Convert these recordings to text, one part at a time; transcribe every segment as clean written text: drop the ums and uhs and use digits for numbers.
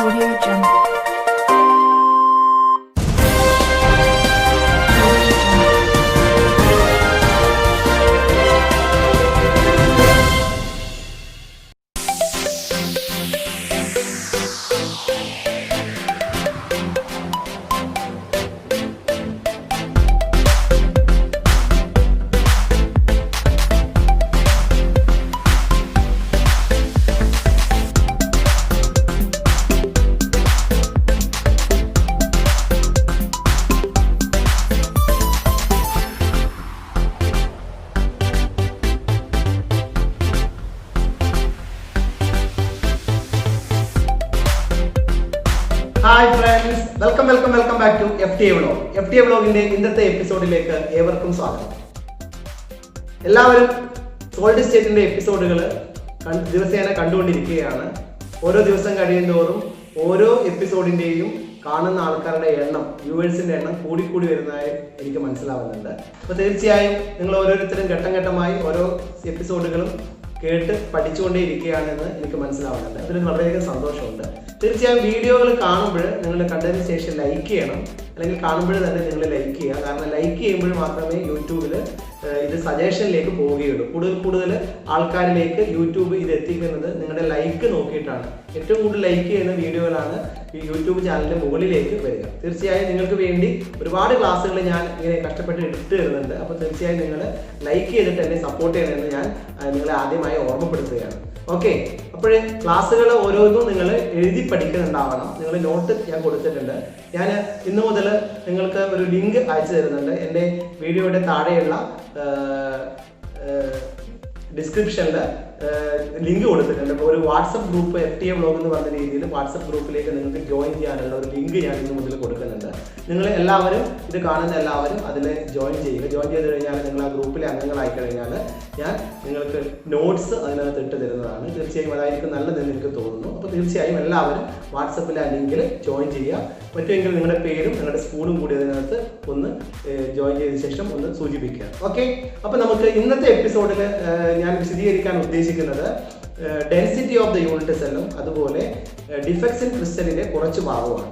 Audio Jungle. Hi friends, welcome back to FTA vlog. FTA വ്ലോഗിന്റെ ഇന്നത്തെ എപ്പിസോഡിലേക്ക് ഏവർക്കും സ്വാഗതം. എല്ലാവരും സോൾഡ് സ്റ്റേറ്റിന്റെ എപ്പിസോഡുകൾ ദിവസേന കണ്ടുകൊണ്ടിരിക്കുകയാണ്. ഓരോ ദിവസം കഴിയുന്തോറും ഓരോ എപ്പിസോഡിന്റെയും കാണുന്ന ആൾക്കാരുടെ എണ്ണം, വ്യൂവേഴ്സിന്റെ എണ്ണം കൂടി വരുന്നതായി എനിക്ക് മനസ്സിലാവുന്നുണ്ട്. അപ്പോൾ തീർച്ചയായും നിങ്ങൾ ഓരോരുത്തരും ഘട്ടം ഘട്ടമായി ഓരോ എപ്പിസോഡുകളും കേട്ട് പഠിച്ചുകൊണ്ടേ ഇരിക്കുകയാണെന്ന് എനിക്ക് മനസ്സിലാവുന്നുണ്ട്. അതിൽ വളരെയധികം സന്തോഷമുണ്ട്. തീർച്ചയായും വീഡിയോകൾ കാണുമ്പോൾ നിങ്ങൾ കണ്ടതിന് ശേഷം ലൈക്ക് ചെയ്യണം, അല്ലെങ്കിൽ കാണുമ്പോൾ തന്നെ നിങ്ങൾ ലൈക്ക് ചെയ്യുക. കാരണം ലൈക്ക് ചെയ്യുമ്പോൾ മാത്രമേ യൂട്യൂബിൽ ഇത് സജഷനിലേക്ക് പോവുകയുള്ളൂ. കൂടുതൽ ആൾക്കാരിലേക്ക് യൂട്യൂബ് ഇത് എത്തിക്കുന്നത് നിങ്ങളുടെ ലൈക്ക് നോക്കിയിട്ടാണ്. ഏറ്റവും കൂടുതൽ ലൈക്ക് ചെയ്യുന്ന വീഡിയോകളാണ് ഈ യൂട്യൂബ് ചാനലിൻ്റെ മുകളിലേക്ക് വരിക. തീർച്ചയായും നിങ്ങൾക്ക് വേണ്ടി ഒരുപാട് ക്ലാസ്സുകൾ ഞാൻ ഇങ്ങനെ കഷ്ടപ്പെട്ട് എടുത്തു തരുന്നുണ്ട്. അപ്പോൾ തീർച്ചയായും നിങ്ങൾ ലൈക്ക് ചെയ്തിട്ട് എന്നെ സപ്പോർട്ട് ചെയ്യണമെന്ന് ഞാൻ നിങ്ങളെ ആദ്യമായി ഓർമ്മപ്പെടുത്തുകയാണ്. ഓക്കെ, അപ്പോൾ ക്ലാസ്സുകൾ ഓരോന്നും നിങ്ങൾ എഴുതി പഠിക്കുന്നുണ്ടാവണം. നിങ്ങൾ നോട്ട് ഞാൻ കൊടുത്തിട്ടുണ്ട്. ഞാൻ ഇന്ന് മുതൽ നിങ്ങൾക്ക് ഒരു ലിങ്ക് അയച്ചു തരുന്നുണ്ട്. എൻ്റെ വീഡിയോയുടെ താഴെയുള്ള ഡിസ്ക്രിപ്ഷനിൽ ലിങ്ക് കൊടുത്തിട്ടുണ്ട്. അപ്പോൾ ഒരു വാട്സപ്പ് ഗ്രൂപ്പ് FTA വ്ലോഗ് എന്ന് പറഞ്ഞ രീതിയിൽ വാട്സപ്പ് ഗ്രൂപ്പിലേക്ക് നിങ്ങൾക്ക് ജോയിൻ ചെയ്യാനുള്ള ഒരു ലിങ്ക് ഞാൻ ഇന്ന് മുതൽ കൊടുക്കുന്നുണ്ട്. നിങ്ങൾ എല്ലാവരും ഇത് കാണുന്ന എല്ലാവരും അതിൽ ജോയിൻ ചെയ്യുക. ജോയിൻ ചെയ്ത് കഴിഞ്ഞാൽ നിങ്ങൾ ആ ഗ്രൂപ്പിലെ അംഗങ്ങളായി കഴിഞ്ഞാൽ ഞാൻ നിങ്ങൾക്ക് നോട്ട്സ് അതിനകത്ത് ഇട്ട് തരുന്നതാണ്. തീർച്ചയായും അതായിരിക്കും നല്ലതെന്ന് എനിക്ക് തോന്നുന്നു. അപ്പോൾ തീർച്ചയായും എല്ലാവരും വാട്സപ്പിലെ ആ ലിങ്കിൽ ജോയിൻ ചെയ്യുക. പറ്റുമെങ്കിൽ നിങ്ങളുടെ പേരും നിങ്ങളുടെ സ്കൂളും കൂടി അതിനകത്ത് ഒന്ന് ജോയിൻ ചെയ്ത ശേഷം ഒന്ന് സൂചിപ്പിക്കുക. ഓക്കെ, അപ്പോൾ നമുക്ക് ഇന്നത്തെ എപ്പിസോഡിൽ ഞാൻ വിശദീകരിക്കാൻ ഉദ്ദേശിക്കുന്നത് ഡെൻസിറ്റി ഓഫ് ദ യൂണിറ്റ് സെല്ലും അതുപോലെ ഡിഫെക്ട്സ് ഇൻ ക്രിസ്റ്റലിന്റെ കുറച്ച് ഭാഗമാണ്.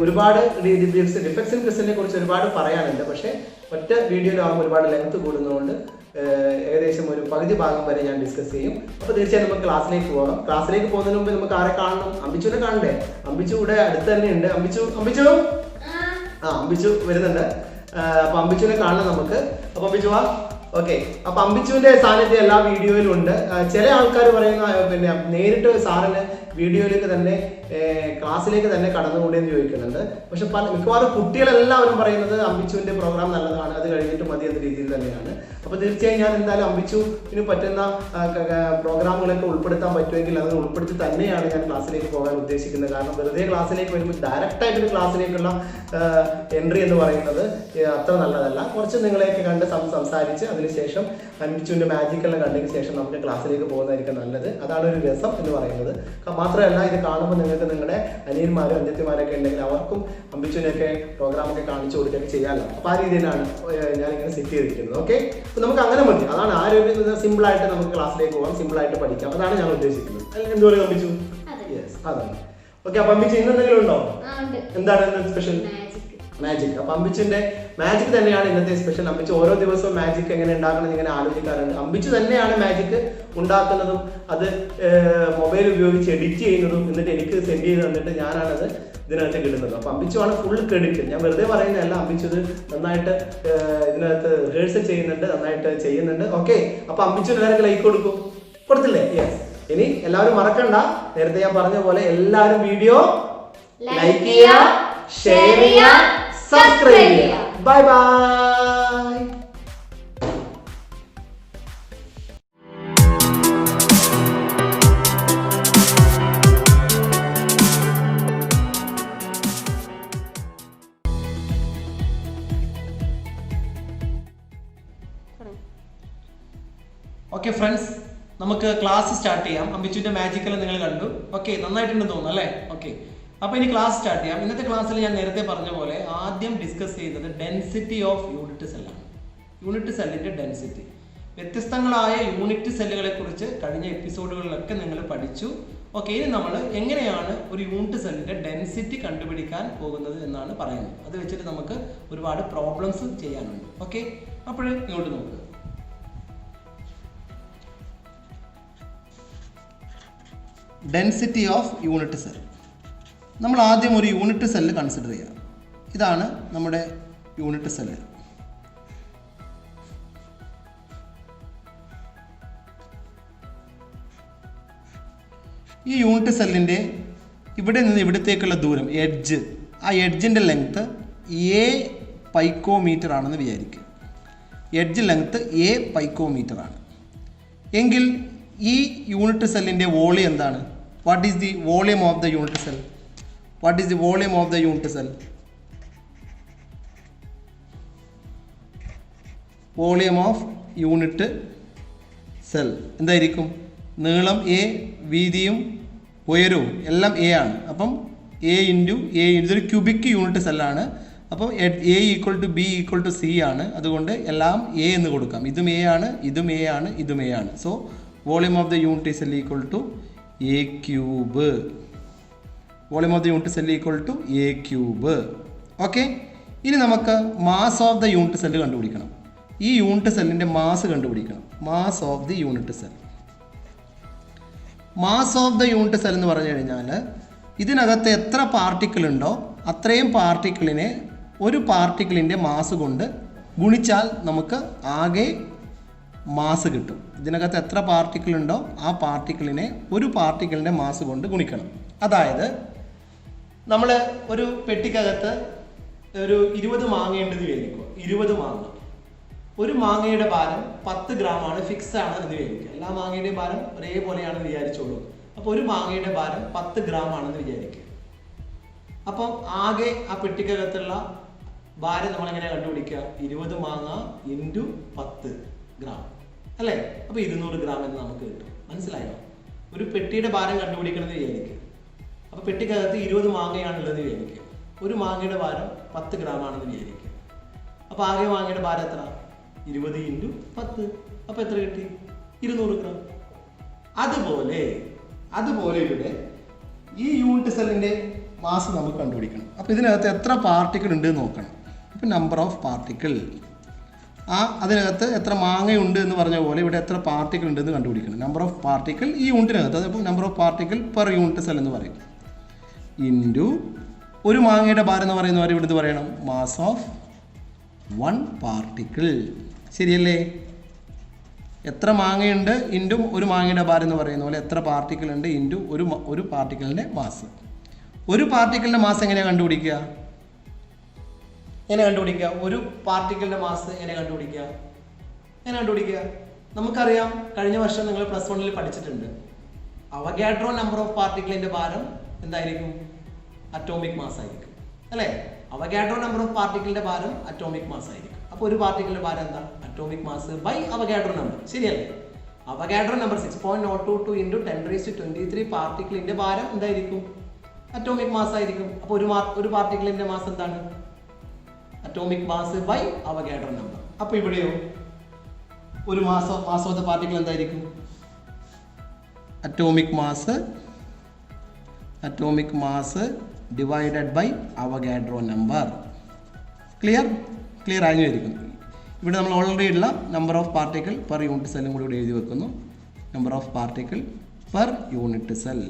ഒരുപാട് ഡിഫെക്ട്സ് ഇൻ ക്രിസ്റ്റലിനെ കുറിച്ച് ഒരുപാട് പറയാനുണ്ട്. പക്ഷേ ഒറ്റ വീഡിയോയിലാകുമ്പോൾ ഒരുപാട് ലെങ്ത് കൂടുന്നതുകൊണ്ട് ഏകദേശം ഒരു പകുതി ഭാഗം വരെ ഞാൻ ഡിസ്കസ് ചെയ്യും. അപ്പോൾ തീർച്ചയായും നമുക്ക് ക്ലാസ്സിലേക്ക് പോകാം. ക്ലാസ്സിലേക്ക് പോകുന്നതിന് മുമ്പ് നമുക്ക് ആരെ കാണണം? അമ്പിച്ചുവിനെ കാണണ്ടേ? അമ്പിച്ചു ഇവിടെ അടുത്ത് തന്നെ ഉണ്ട്. അമ്പിച്ചു വരുന്നുണ്ട്. അപ്പൊ അമ്പിച്ചുവിനെ കാണണം നമുക്ക്. അപ്പൊ അമ്പിച്ചു വാ. ഓക്കെ, അപ്പൊ അമ്പിച്ചുവിന്റെ സാന്നിധ്യം എല്ലാ വീഡിയോയിലും ഉണ്ട്. ചില ആൾക്കാർ പറയുന്ന പിന്നെ നേരിട്ട് സാറിന് വീഡിയോയിലേക്ക് തന്നെ ക്ലാസ്സിലേക്ക് തന്നെ കടന്നുകൂടെന്ന് ചോദിക്കുന്നുണ്ട്. പക്ഷെ മിക്കവാറും കുട്ടികളെല്ലാവരും പറയുന്നത് അമ്പിച്ചുവിന്റെ പ്രോഗ്രാം നല്ലതാണ്, അത് കഴിഞ്ഞിട്ട് മതി എന്ന രീതിയിൽ തന്നെയാണ്. അപ്പോൾ തീർച്ചയായും ഞാൻ എന്തായാലും അമ്പിച്ചുവിന് പറ്റുന്ന പ്രോഗ്രാമുകളൊക്കെ ഉൾപ്പെടുത്താൻ പറ്റുമെങ്കിൽ അത് ഉൾപ്പെടുത്തി തന്നെയാണ് ഞാൻ ക്ലാസ്സിലേക്ക് പോകാൻ ഉദ്ദേശിക്കുന്നത്. കാരണം വെറുതെ ക്ലാസ്സിലേക്ക് വരുമ്പോൾ ഡയറക്റ്റായിട്ടൊരു ക്ലാസ്സിലേക്കുള്ള എൻട്രി എന്ന് പറയുന്നത് അത്ര നല്ലതല്ല. കുറച്ച് നിങ്ങളെയൊക്കെ കണ്ട് സംസാരിച്ച് അതിനുശേഷം അമ്പിച്ചുവിൻ്റെ മാജിക്കെല്ലാം കണ്ടതിന് ശേഷം നമുക്ക് ക്ലാസ്സിലേക്ക് പോകുന്നതായിരിക്കും നല്ലത്. അതാണ് ഒരു രസം എന്ന് പറയുന്നത്. മാത്രമല്ല ഇത് കാണുമ്പോൾ നിങ്ങൾക്ക് നിങ്ങളുടെ അനിയന്മാരും അഞ്ചത്തിമാരൊക്കെ ഉണ്ടെങ്കിൽ അവർക്കും അമ്പിച്ചുവിനൊക്കെ പ്രോഗ്രാമൊക്കെ കാണിച്ചു കൊടുക്കുകയൊക്കെ ചെയ്യാമല്ലോ. അപ്പോൾ ആ രീതിയിലാണ് ഞാനിങ്ങനെ സെറ്റ് ചെയ്തിരിക്കുന്നത്. ഓക്കെ, അപ്പോൾ നമുക്ക് അങ്ങനെ മതി. അതാണ് ആരോഗ്യം സിമ്പിളായിട്ട് നമുക്ക് ക്ലാസ്സിലേക്ക് പോകാം, സിമ്പിളായിട്ട് പഠിക്കാം. അതാണ് ഞാൻ ഉദ്ദേശിക്കുന്നത്. അല്ലെങ്കിൽ എന്ത് പറയുക അമ്പിച്ചു? യെസ്, അതാണ്. ഓക്കെ, അപ്പോൾ അമ്പിച്ചു ഇന്ന് എന്തെങ്കിലും ഉണ്ടോ? എന്താണ് സ്പെഷ്യൽ? മാജിക്. അപ്പൊ അമ്പിച്ചിന്റെ മാജിക് തന്നെയാണ് ഇന്നത്തെ സ്പെഷ്യൽ. അമ്പിച്ച് ഓരോ ദിവസവും മാജിക് എങ്ങനെ ഉണ്ടാക്കണം ഇങ്ങനെ ആലോചിക്കാറുണ്ട്. അമ്പിച്ച് തന്നെയാണ് മാജിക് ഉണ്ടാക്കുന്നതും അത് മൊബൈൽ ഉപയോഗിച്ച് എഡിറ്റ് ചെയ്യുന്നതും എന്നിട്ട് എനിക്ക് സെൻഡ് ചെയ്ത് തന്നിട്ട് ഞാനാണത് ഇതിനകത്ത് കിട്ടുന്നത്. അപ്പൊ അമ്പിച്ചുമാണ് ഫുൾ ക്രെഡിറ്റ്. ഞാൻ വെറുതെ പറയുന്നതല്ല, അമ്പിച്ചത് നന്നായിട്ട് ഇതിനകത്ത് റിഹേഴ്സൽ ചെയ്യുന്നുണ്ട്, നന്നായിട്ട് ചെയ്യുന്നുണ്ട്. ഓക്കെ, അപ്പൊ അമ്പിച്ചു എല്ലാവർക്കും ലൈക്ക് കൊടുത്തില്ലേ? യെസ്. ഇനി എല്ലാവരും മറക്കണ്ട, നേരത്തെ ഞാൻ പറഞ്ഞ പോലെ എല്ലാവരും വീഡിയോ ലൈക്ക് ചെയ്യുക, ഷെയർ ചെയ്യുക, സബ്സ്ക്രൈബ് ചെയ്യുക. Bye bye. ഓക്കെ ഫ്രണ്ട്സ്, നമുക്ക് ക്ലാസ് സ്റ്റാർട്ട് ചെയ്യാം. അമ്പിച്ചുവിന്റെ മാജിക്കെല്ലാം നിങ്ങൾ കണ്ടു. ഓക്കെ, നന്നായിട്ടുണ്ടെന്ന് തോന്നുന്നു അല്ലേ? ഓക്കെ, അപ്പോൾ ഇനി ക്ലാസ് സ്റ്റാർട്ട് ചെയ്യാം. ഇന്നത്തെ ക്ലാസ്സിൽ ഞാൻ നേരത്തെ പറഞ്ഞ പോലെ ആദ്യം ഡിസ്കസ് ചെയ്യുന്നത് ഡെൻസിറ്റി ഓഫ് യൂണിറ്റ് സെല്ലാണ്. യൂണിറ്റ് സെല്ലിൻ്റെ ഡെൻസിറ്റി. വ്യത്യസ്തങ്ങളായ യൂണിറ്റ് സെല്ലുകളെ കുറിച്ച് കഴിഞ്ഞ എപ്പിസോഡുകളിലൊക്കെ നിങ്ങൾ പഠിച്ചു. ഓക്കെ, ഇനി നമ്മൾ എങ്ങനെയാണ് ഒരു യൂണിറ്റ് സെല്ലിന്റെ ഡെൻസിറ്റി കണ്ടുപിടിക്കാൻ പോകുന്നത് എന്നാണ് പറയുന്നത്. അത് വെച്ചിട്ട് നമുക്ക് ഒരുപാട് പ്രോബ്ലംസ് ചെയ്യാനുണ്ട്. ഓക്കെ, അപ്പോൾ ഇങ്ങോട്ട് നോക്കുക. Density of unit cell. നമ്മൾ ആദ്യം ഒരു യൂണിറ്റ് സെല്ല് കൺസിഡർ ചെയ്യാം. ഇതാണ് നമ്മുടെ യൂണിറ്റ് സെല്ല്. ഈ യൂണിറ്റ് സെല്ലിൻ്റെ ഇവിടെ നിന്ന് ഇവിടത്തേക്കുള്ള ദൂരം, എഡ്ജ്, ആ എഡ്ജിൻ്റെ ലെങ്ത്ത് എ പൈക്കോമീറ്റർ ആണെന്ന് വിചാരിക്കുക. എഡ്ജ് ലെങ്ത്ത് എ പൈക്കോമീറ്റർ ആണ് എങ്കിൽ ഈ യൂണിറ്റ് സെല്ലിൻ്റെ വോളിയം എന്താണ്? What is the volume of the unit cell? What is the volume of the unit cell? Volume of unit cell എന്തായിരിക്കും? നീളം എ, വീതിയും ഉയരവും എല്ലാം എ ആണ്. അപ്പം എ ഇൻറ്റു എ, ഇതൊരു ക്യൂബിക് യൂണിറ്റ് സെല്ലാണ്. അപ്പം A equal to B equal to C ആണ്. അതുകൊണ്ട് എല്ലാം എ എന്ന് കൊടുക്കാം. ഇതും എ ആണ്, ഇതും എ ആണ്, ഇതും എ ആണ്. So volume of the unit cell equal to A cube. Volume of the unit cell equal to A cube. Okay, ഇനി നമുക്ക് mass of the unit cell കണ്ടുപിടിക്കണം. ഈ യൂണിറ്റ് സെല്ലിൻ്റെ മാസ് കണ്ടുപിടിക്കണം. Mass of the unit cell. Mass of the unit cell എന്ന് പറഞ്ഞു കഴിഞ്ഞാൽ ഇതിനകത്ത് എത്ര പാർട്ടിക്കിൾ ഉണ്ടോ അത്രയും പാർട്ടിക്കിളിനെ ഒരു പാർട്ടിക്കിളിൻ്റെ മാസ് കൊണ്ട് ഗുണിച്ചാൽ നമുക്ക് ആകെ മാസ് കിട്ടും. ഇതിനകത്ത് എത്ര പാർട്ടിക്കിൾ ഉണ്ടോ ആ പാർട്ടിക്കിളിനെ ഒരു പാർട്ടിക്കിളിൻ്റെ മാസ് കൊണ്ട് ഗുണിക്കണം. അതായത് നമ്മൾ ഒരു പെട്ടിക്കകത്ത് ഒരു 20 മാങ്ങയുണ്ടെന്ന് വിചാരിക്കുക. 20 മാങ്ങ. ഒരു മാങ്ങയുടെ ഭാരം 10 ഗ്രാമാണ്, ഫിക്സ് ആണ് എന്ന് വിചാരിക്കുക. എല്ലാ മാങ്ങയുടെയും ഭാരം ഒരേപോലെയാണെന്ന് വിചാരിച്ചോളൂ. അപ്പോൾ ഒരു മാങ്ങയുടെ ഭാരം 10 ഗ്രാം ആണെന്ന് വിചാരിക്കുക. അപ്പം ആകെ ആ പെട്ടിക്കകത്തുള്ള ഭാരം നമ്മളെങ്ങനെ കണ്ടുപിടിക്കുക? 20 മാങ്ങ ഇൻറ്റു 10 ഗ്രാം അല്ലേ? അപ്പോൾ 200 ഗ്രാം എന്ന് നമുക്ക് കിട്ടും. മനസ്സിലായോ? ഒരു പെട്ടിയുടെ ഭാരം കണ്ടുപിടിക്കണമെന്ന് വിചാരിക്കുക. അപ്പോൾ പെട്ടിക്കകത്ത് 20 മാങ്ങയാണുള്ളത് വിചാരിക്കുക. ഒരു മാങ്ങയുടെ ഭാരം 10 ഗ്രാം ആണെന്ന് വിചാരിക്കുക. അപ്പോൾ ആകെ മാങ്ങയുടെ ഭാരം എത്ര? 20 ഇൻറ്റു 10. അപ്പോൾ എത്ര കിട്ടി? 200 ഗ്രാം. അതുപോലെ ഇവിടെ ഈ യൂണിറ്റ് സെല്ലിൻ്റെ മാസ് നമുക്ക് കണ്ടുപിടിക്കണം. അപ്പോൾ ഇതിനകത്ത് എത്ര പാർട്ടിക്കിൾ ഉണ്ട് എന്ന് നോക്കണം. അപ്പോൾ നമ്പർ ഓഫ് പാർട്ടിക്കിൾ, അതിനകത്ത് എത്ര മാങ്ങയുണ്ട് എന്ന് പറഞ്ഞ പോലെ ഇവിടെ എത്ര പാർട്ടിക്കിൾ ഉണ്ടെന്ന് കണ്ടുപിടിക്കണം. നമ്പർ ഓഫ് പാർട്ടിക്കിൾ ഈ യൂണിറ്റിനകത്ത്, അതപ്പോൾ number of particle per unit cell എന്ന് പറയും. ഇൻറ്റു ഒരു മാങ്ങയുടെ ഭാരം എന്ന് പറയുന്നവരെ ഇവിടുന്ന് പറയണം മാസ് ഓഫ് 1 പാർട്ടിക്കിൾ. ശരിയല്ലേ? എത്ര മാങ്ങയുണ്ട് ഇൻറ്റു ഒരു മാങ്ങയുടെ ഭാരം എന്ന് പറയുന്ന പോലെ എത്ര പാർട്ടിക്കിൾ ഉണ്ട് ഇൻറ്റു ഒരു പാർട്ടിക്കിളിൻ്റെ മാസ്. ഒരു പാർട്ടിക്കിളിൻ്റെ മാസ് എങ്ങനെയാണ് കണ്ടുപിടിക്കുക? ഒരു പാർട്ടിക്കിളിൻ്റെ മാസ് എങ്ങനെ കണ്ടുപിടിക്കുക? നമുക്കറിയാം, കഴിഞ്ഞ വർഷം നിങ്ങൾ +1 പഠിച്ചിട്ടുണ്ട്. അവഗാഡ്രോ നമ്പർ ഓഫ് പാർട്ടിക്കിളിൻ്റെ ഭാരം എന്തായിരിക്കും? അറ്റോമിക് മാസ് ആയിരിക്കും അല്ലേ? അവഗാഡ്രോ നമ്പർ ഓഫ് പാർട്ടിക്കിളിൻ്റെ ഭാരം അറ്റോമിക് മാസ് ആയിരിക്കും. അപ്പോൾ ഒരു പാർട്ടിക്കിളിൻ്റെ ഭാരം എന്താ? Atomic mass by Avogadro number. ശരിയല്ലേ? അവഗാഡ്രോ നമ്പർ 6.022 ഇൻറ്റു 10⁻23 പാർട്ടിക്കിളിൻ്റെ ഭാരം എന്തായിരിക്കും? അറ്റോമിക് മാസ് ആയിരിക്കും. അപ്പോൾ ഒരു പാർട്ടിക്കിളിൻ്റെ മാസ് എന്താണ്? Atomic mass by Avogadro number. അപ്പോൾ ഇവിടെയോ ഒരു മാസ് ഓഫ് ദ പാർട്ടിക്കിൾ എന്തായിരിക്കും? Atomic mass divided by Avogadro number. Clear ആയിരിക്കും. ഇവിടെ നമ്മൾ ഓൾറെഡി ഉള്ള number of particle per unit സെല്ലും കൂടി ഇവിടെ എഴുതി വെക്കുന്നു. Number of particle per unit cell.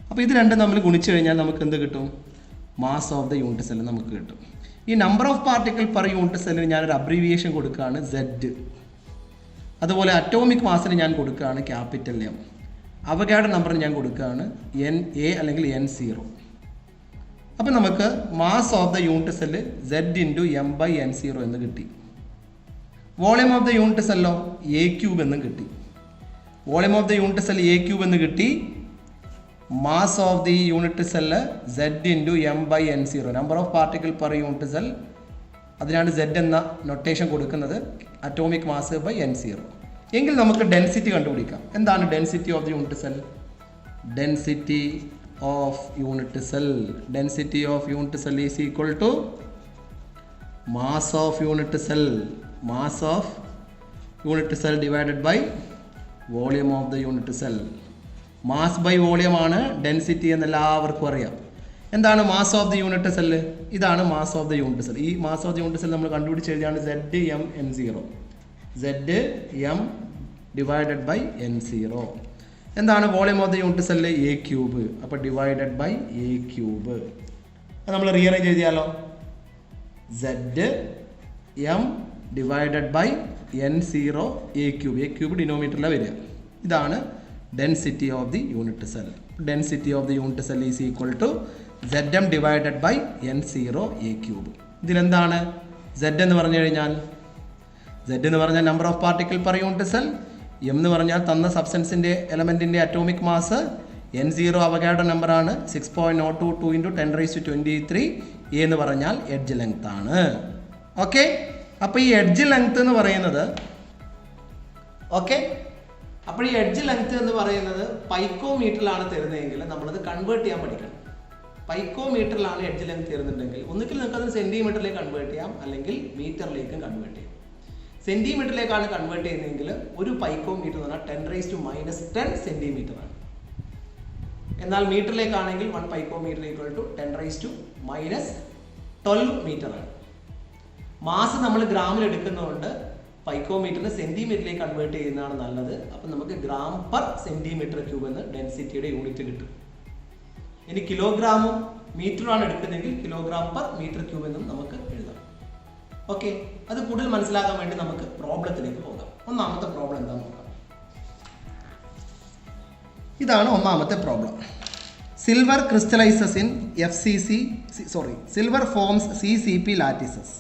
അപ്പോൾ ഇത് രണ്ടും നമ്മൾ ഗുണിച്ചു കഴിഞ്ഞാൽ നമുക്ക് എന്ത് കിട്ടും? Mass of the unit cell നമുക്ക് കിട്ടും. ഈ number of particle per unit സെല്ലിന് ഞാനൊരു അബ്രീവിയേഷൻ കൊടുക്കുകയാണ് Z. അതുപോലെ അറ്റോമിക് മാസിന് ഞാൻ കൊടുക്കുകയാണ് ക്യാപിറ്റൽ M. അവഗാഡ്രോ നമ്പറിന് ഞാൻ കൊടുക്കുകയാണ് NA അല്ലെങ്കിൽ N0. അപ്പം നമുക്ക് mass of the unit cell Z into M/N0 എന്ന് കിട്ടി. വോളിയം ഓഫ് ദ യൂണിറ്റ് സെല്ലോ A ക്യൂബ് എന്നും കിട്ടി. Mass of the unit cell Z into M/N0. Number of particle per unit cell, അതിനാണ് Z എന്ന നൊട്ടേഷൻ കൊടുക്കുന്നത്. Atomic mass by N0. എങ്കിൽ നമുക്ക് ഡെൻസിറ്റി കണ്ടുപിടിക്കാം. എന്താണ് density of the unit cell? Density of unit cell is equal to mass of unit cell. Mass of unit cell divided by volume of the unit cell. Mass by volume ആണ് density എന്ന് എല്ലാവർക്കും അറിയാം. എന്താണ് mass of the unit cell? ഇതാണ് mass of the unit cell. ഈ mass of the unit cell നമ്മൾ കണ്ടുപിടിച്ച് എഴുതിയാണ് ZmN0. Zm divided by N0. എന്താണ് volume of the unit cell? A3. അപ്പോൾ ഡിവൈഡഡ് ബൈ A3. അത് നമ്മൾ റീഅറേഞ്ച് എഴുതിയാലോ? Zm divided by N0 A3. A3 ഡിനോമിനേറ്ററിലാണ് വരിക. ഇതാണ് density of the unit cell. Density of the unit cell is equal to Zm divided by N0 A3. ഇതിലെന്താണ് Z എന്ന് പറഞ്ഞു കഴിഞ്ഞാൽ? Z എന്ന് പറഞ്ഞാൽ number of particle per unit cell. M എന്ന് പറഞ്ഞാൽ തന്ന സബ്സ്റ്റൻസിൻ്റെ എലമെൻറ്റിൻ്റെ അറ്റോമിക് മാസ്. N0 അവഗാഡ്രോ നമ്പറാണ്. 6.022 × 10⁻23. A എന്ന് പറഞ്ഞാൽ എഡ്ജ് ലെങ്ത് ആണ്. ഓക്കെ, അപ്പോൾ ഈ എഡ്ജ് ലെങ്ത് എന്ന് പറയുന്നത് അപ്പോൾ ഈ എഡ്ജ് ലെങ്ത് എന്ന് പറയുന്നത് പൈക്കോമീറ്ററിലാണ് തരുന്നതെങ്കിൽ നമ്മളത് കൺവേർട്ട് ചെയ്യാൻ പഠിക്കണം. പൈക്കോമീറ്ററിലാണ് എഡ്ജ് ലെങ്ത് തരുന്നുണ്ടെങ്കിൽ ഒന്നുകിൽ നിങ്ങൾക്ക് അത് സെൻറ്റിമീറ്ററിലേക്ക് കൺവേർട്ട് ചെയ്യാം, അല്ലെങ്കിൽ മീറ്ററിലേക്കും കൺവേർട്ട് ചെയ്യാം. സെൻറ്റിമീറ്ററിലേക്കാണ് കൺവേർട്ട് ചെയ്യുന്നതെങ്കിൽ ഒരു പൈക്കോമീറ്റർ എന്ന് പറഞ്ഞാൽ 10⁻−10 സെൻറ്റിമീറ്ററാണ്. എന്നാൽ മീറ്ററിലേക്കാണെങ്കിൽ 1 പൈക്കോമീറ്റർ ഈക്വൽ ടു 10⁻12 മീറ്ററാണ്. മാസ് നമ്മൾ ഗ്രാമിൽ എടുക്കുന്നതുകൊണ്ട് പൈക്കോമീറ്ററിന് സെൻറ്റിമീറ്ററിലേക്ക് കൺവേർട്ട് ചെയ്യുന്നതാണ് നല്ലത്. അപ്പം നമുക്ക് ഗ്രാം പെർ സെൻറ്റിമീറ്റർ ക്യൂബ് എന്ന് ഡെൻസിറ്റിയുടെ യൂണിറ്റ് കിട്ടും. ഇനി കിലോഗ്രാമും മീറ്ററുമാണ് എടുക്കുന്നതെങ്കിൽ കിലോഗ്രാം പെർ മീറ്റർ ക്യൂബ് എന്നും നമുക്ക് എഴുതാം. ഓക്കെ, അത് കൂടുതൽ മനസ്സിലാക്കാൻ വേണ്ടി നമുക്ക് പ്രോബ്ലത്തിലേക്ക് പോകാം. ഒന്നാമത്തെ പ്രോബ്ലം എന്താണെന്ന് നോക്കാം. ഇതാണ് ഒന്നാമത്തെ problem. Silver crystallises in silver forms CCP lattices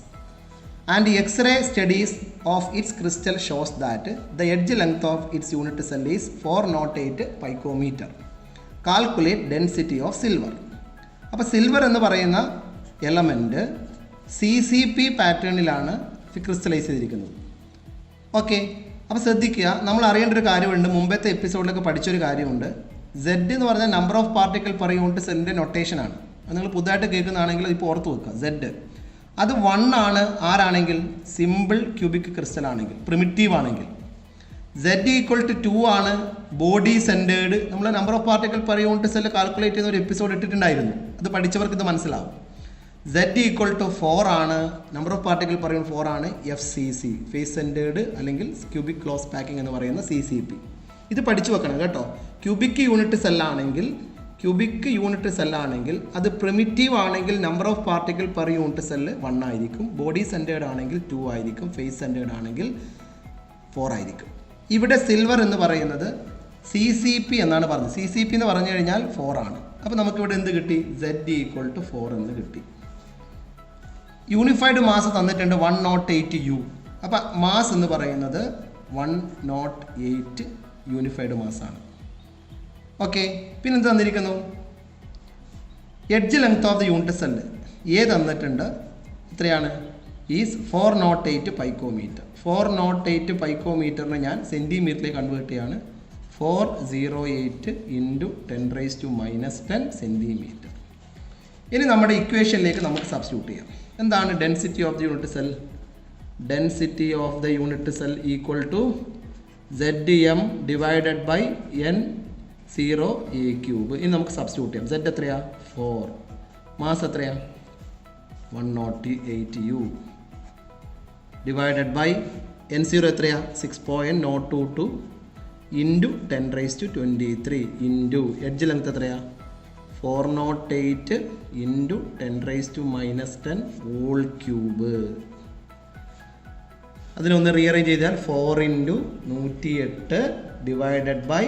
and X-ray studies of its crystal shows that the edge length of its unit cell is 408 picometer. Calculate density of silver. അപ്പോൾ സിൽവർ എന്ന് പറയുന്ന element CCP പാറ്റേണിലാണ് crystallise ചെയ്തിരിക്കുന്നത്. Okay, അപ്പോൾ ശ്രദ്ധിക്കുക, നമ്മൾ അറിയേണ്ട ഒരു കാര്യമുണ്ട്. മുമ്പത്തെ എപ്പിസോഡിലൊക്കെ പഠിച്ചൊരു കാര്യമുണ്ട്. Z എന്ന് പറഞ്ഞാൽ number of particle per unit സെല്ലിൻ്റെ നൊട്ടേഷനാണ്. അത് നിങ്ങൾ പുതുതായിട്ട് കേൾക്കുന്നതാണെങ്കിൽ ഇപ്പോൾ ഓർത്ത് വെക്കുക. Z അത് 1 ആണ്. ആരാണെങ്കിൽ? സിമ്പിൾ ക്യൂബിക് ക്രിസ്റ്റൽ ആണെങ്കിൽ, പ്രിമിറ്റീവ് ആണെങ്കിൽ. Z ഈക്വൽ ടു 2 ആണ്. Body centred. നമ്മൾ number of particle per unit cell calculate ചെയ്യുന്ന ഒരു എപ്പിസോഡ് ഇട്ടിട്ടുണ്ടായിരുന്നു. അത് പഠിച്ചവർക്ക് ഇത് മനസ്സിലാവും. Z ഈക്വൽ ടു 4 ആണ്. Number of particle per unit 4 ആണ്. FCC ഫേസ് സെൻറ്റേർഡ് അല്ലെങ്കിൽ ക്യൂബിക് ക്ലോസ് പാക്കിംഗ് എന്ന് പറയുന്ന CCP. ഇത് പഠിച്ചു വെക്കണം കേട്ടോ. ക്യൂബിക് യൂണിറ്റ് സെല്ലാണെങ്കിൽ അത് പ്രിമിറ്റീവ് ആണെങ്കിൽ number of particle per unit cell 1 ആയിരിക്കും. ബോഡി സെൻറ്റേർഡ് ആണെങ്കിൽ 2 ആയിരിക്കും. ഫേസ് സെൻറ്റേർഡ് ആണെങ്കിൽ 4 ആയിരിക്കും. ഇവിടെ സിൽവർ എന്ന് പറയുന്നത് CCP എന്നാണ് പറഞ്ഞത്. CCP എന്ന് പറഞ്ഞു കഴിഞ്ഞാൽ 4 ആണ്. അപ്പോൾ നമുക്കിവിടെ എന്ത് കിട്ടി? Z ഈക്വൽ ടു 4 എന്ന് കിട്ടി. യൂണിഫൈഡ് മാസ് തന്നിട്ടുണ്ട് 108 U. അപ്പോൾ മാസ് എന്ന് പറയുന്നത് 108 യൂണിഫൈഡ് മാസാണ്. ഓക്കെ, പിന്നെ എന്ത് തന്നിരിക്കുന്നു? Edge length of the unit cell A തന്നിട്ടുണ്ട്. എത്രയാണ്? Is 408 picometre. 408 പൈക്കോമീറ്ററിന് ഞാൻ സെൻറ്റിമീറ്ററിലേക്ക് കൺവേർട്ട് ചെയ്യാണ്. 408 × 10⁻−10 സെൻറ്റിമീറ്റർ. ഇനി നമ്മുടെ ഇക്വേഷനിലേക്ക് നമുക്ക് സബ്സ്റ്റിറ്റ്യൂട്ട് ചെയ്യാം. എന്താണ് density of the unit cell? Density of the unit cell equal to Zm divided by N0 A3. ഇനി നമുക്ക് സബ്സ്റ്റിറ്റ്യൂട്ട് ചെയ്യാം. Z എത്രയാ? 4. മാസ് എത്രയാ? 108 U ഡിവൈഡഡ് ബൈ N0 എത്രയാ? 6.022 × 10⁻23 ഇൻറ്റു എഡ്ജ് ലെങ്ത് എത്രയാ? 408 × 10⁻−10 ഹോൾ ക്യൂബ്. അതിനൊന്ന് റീഅറേഞ്ച് ചെയ്താൽ 4 × 108 divided by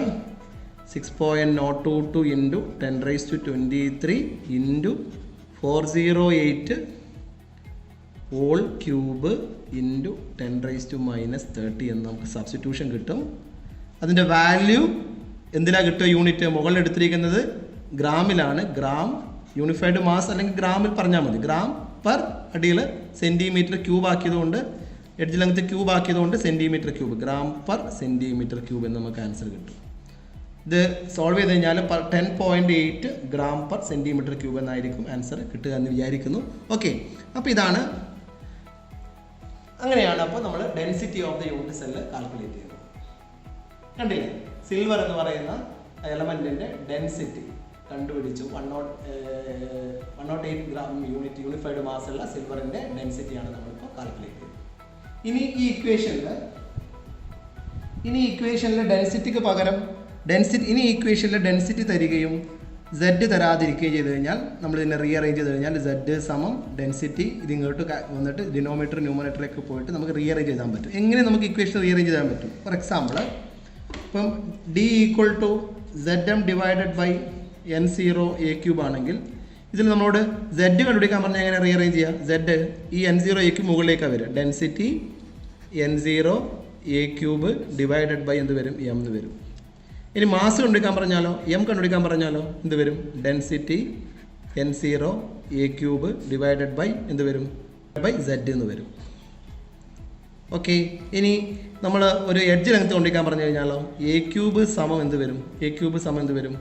6.022 × 10⁻23 into 408 whole cube into 10⁻−30 എന്ന് നമുക്ക് സബ്സ്റ്റിറ്റ്യൂഷൻ കിട്ടും. അതിൻ്റെ വാല്യൂ എന്തിനാണ് കിട്ടുക? യൂണിറ്റ് മുകളിൽ എടുത്തിരിക്കുന്നത് ഗ്രാമിലാണ്. ഗ്രാം യൂണിഫൈഡ് മാസ് അല്ലെങ്കിൽ ഗ്രാമിൽ പറഞ്ഞാൽ മതി. ഗ്രാം പെർ അടിയിൽ സെൻറ്റിമീറ്റർ ക്യൂബ് ആക്കിയതുകൊണ്ട്, എഡ്ജ് ലെങ്ത് ക്യൂബ് ആക്കിയതുകൊണ്ട് centimetre cube, gram per centimetre cube എന്ന് നമുക്ക് ആൻസർ കിട്ടും. ഇത് സോൾവ് ചെയ്ത് കഴിഞ്ഞാൽ 10.8 ഗ്രാം പെർ സെൻറ്റിമീറ്റർ ക്യൂബ് എന്നായിരിക്കും ആൻസർ കിട്ടുക എന്ന് വിചാരിക്കുന്നു. ഓക്കെ, അപ്പോൾ ഇതാണ് അങ്ങനെയാണ് അപ്പോൾ നമ്മൾ density of the unit cell calculate ചെയ്യുന്നത്. കണ്ടില്ലേ, സിൽവർ എന്ന് പറയുന്ന എലമെന്റിന്റെ ഡെൻസിറ്റി കണ്ടുപിടിച്ചു. 108 ഗ്രാം യൂണിഫൈഡ് മാസ് ഉള്ള സിൽവറിന്റെ ഡെൻസിറ്റിയാണ് നമ്മളിപ്പോൾ കാൽക്കുലേറ്റ് ചെയ്തത്. ഇനി ഈ ഇക്വേഷനിൽ ഡെൻസിറ്റിക്ക് പകരം ഇക്വേഷനിൽ ഡെൻസിറ്റി തരികയും സെഡ് തരാതിരിക്കുകയും ചെയ്ത് കഴിഞ്ഞാൽ നമ്മൾ ഇതിനെ റീഅറേഞ്ച് ചെയ്ത് കഴിഞ്ഞാൽ സെഡ് സമം ഡെൻസിറ്റി ഇതിങ്ങോട്ട് വന്നിട്ട് ഡിനോമിനേറ്റർ ന്യൂമറേറ്ററിലേക്ക് പോയിട്ട് നമുക്ക് റീഅറേഞ്ച് ചെയ്യാൻ പറ്റും. എങ്ങനെ നമുക്ക് ഇക്വേഷൻ റീഅറേഞ്ച് ചെയ്യാൻ പറ്റും? ഫോർ എക്സാമ്പിൾ, ഇപ്പം D equal to ZM divided by N0 A³ ആണെങ്കിൽ ഇതിൽ നമ്മളോട് Z കണ്ടുപിടിക്കാൻ പറഞ്ഞാൽ എങ്ങനെ റീഅറേഞ്ച് ചെയ്യുക? Z ഈ N0 A³ മുകളിലേക്കാണ് വരിക. Density N0 A³ divided by എന്ത് വരും? M എന്ന് വരും. ഇനി മാസ് കണ്ടുപിടിക്കാൻ പറഞ്ഞാലോ, M കണ്ടുപിടിക്കാൻ പറഞ്ഞാലോ എന്ത് വരും? Density N0 A³ divided by എന്ത് വരും? ബൈ Z എന്ന് വരും. ഓക്കെ, ഇനി നമ്മൾ ഒരു എഡ്ജ് ലെങ്ത് കൊണ്ടിരിക്കാൻ പറഞ്ഞു കഴിഞ്ഞാലോ A³ സമം എന്ത് വരും? A³ സമം എന്ത് വരും?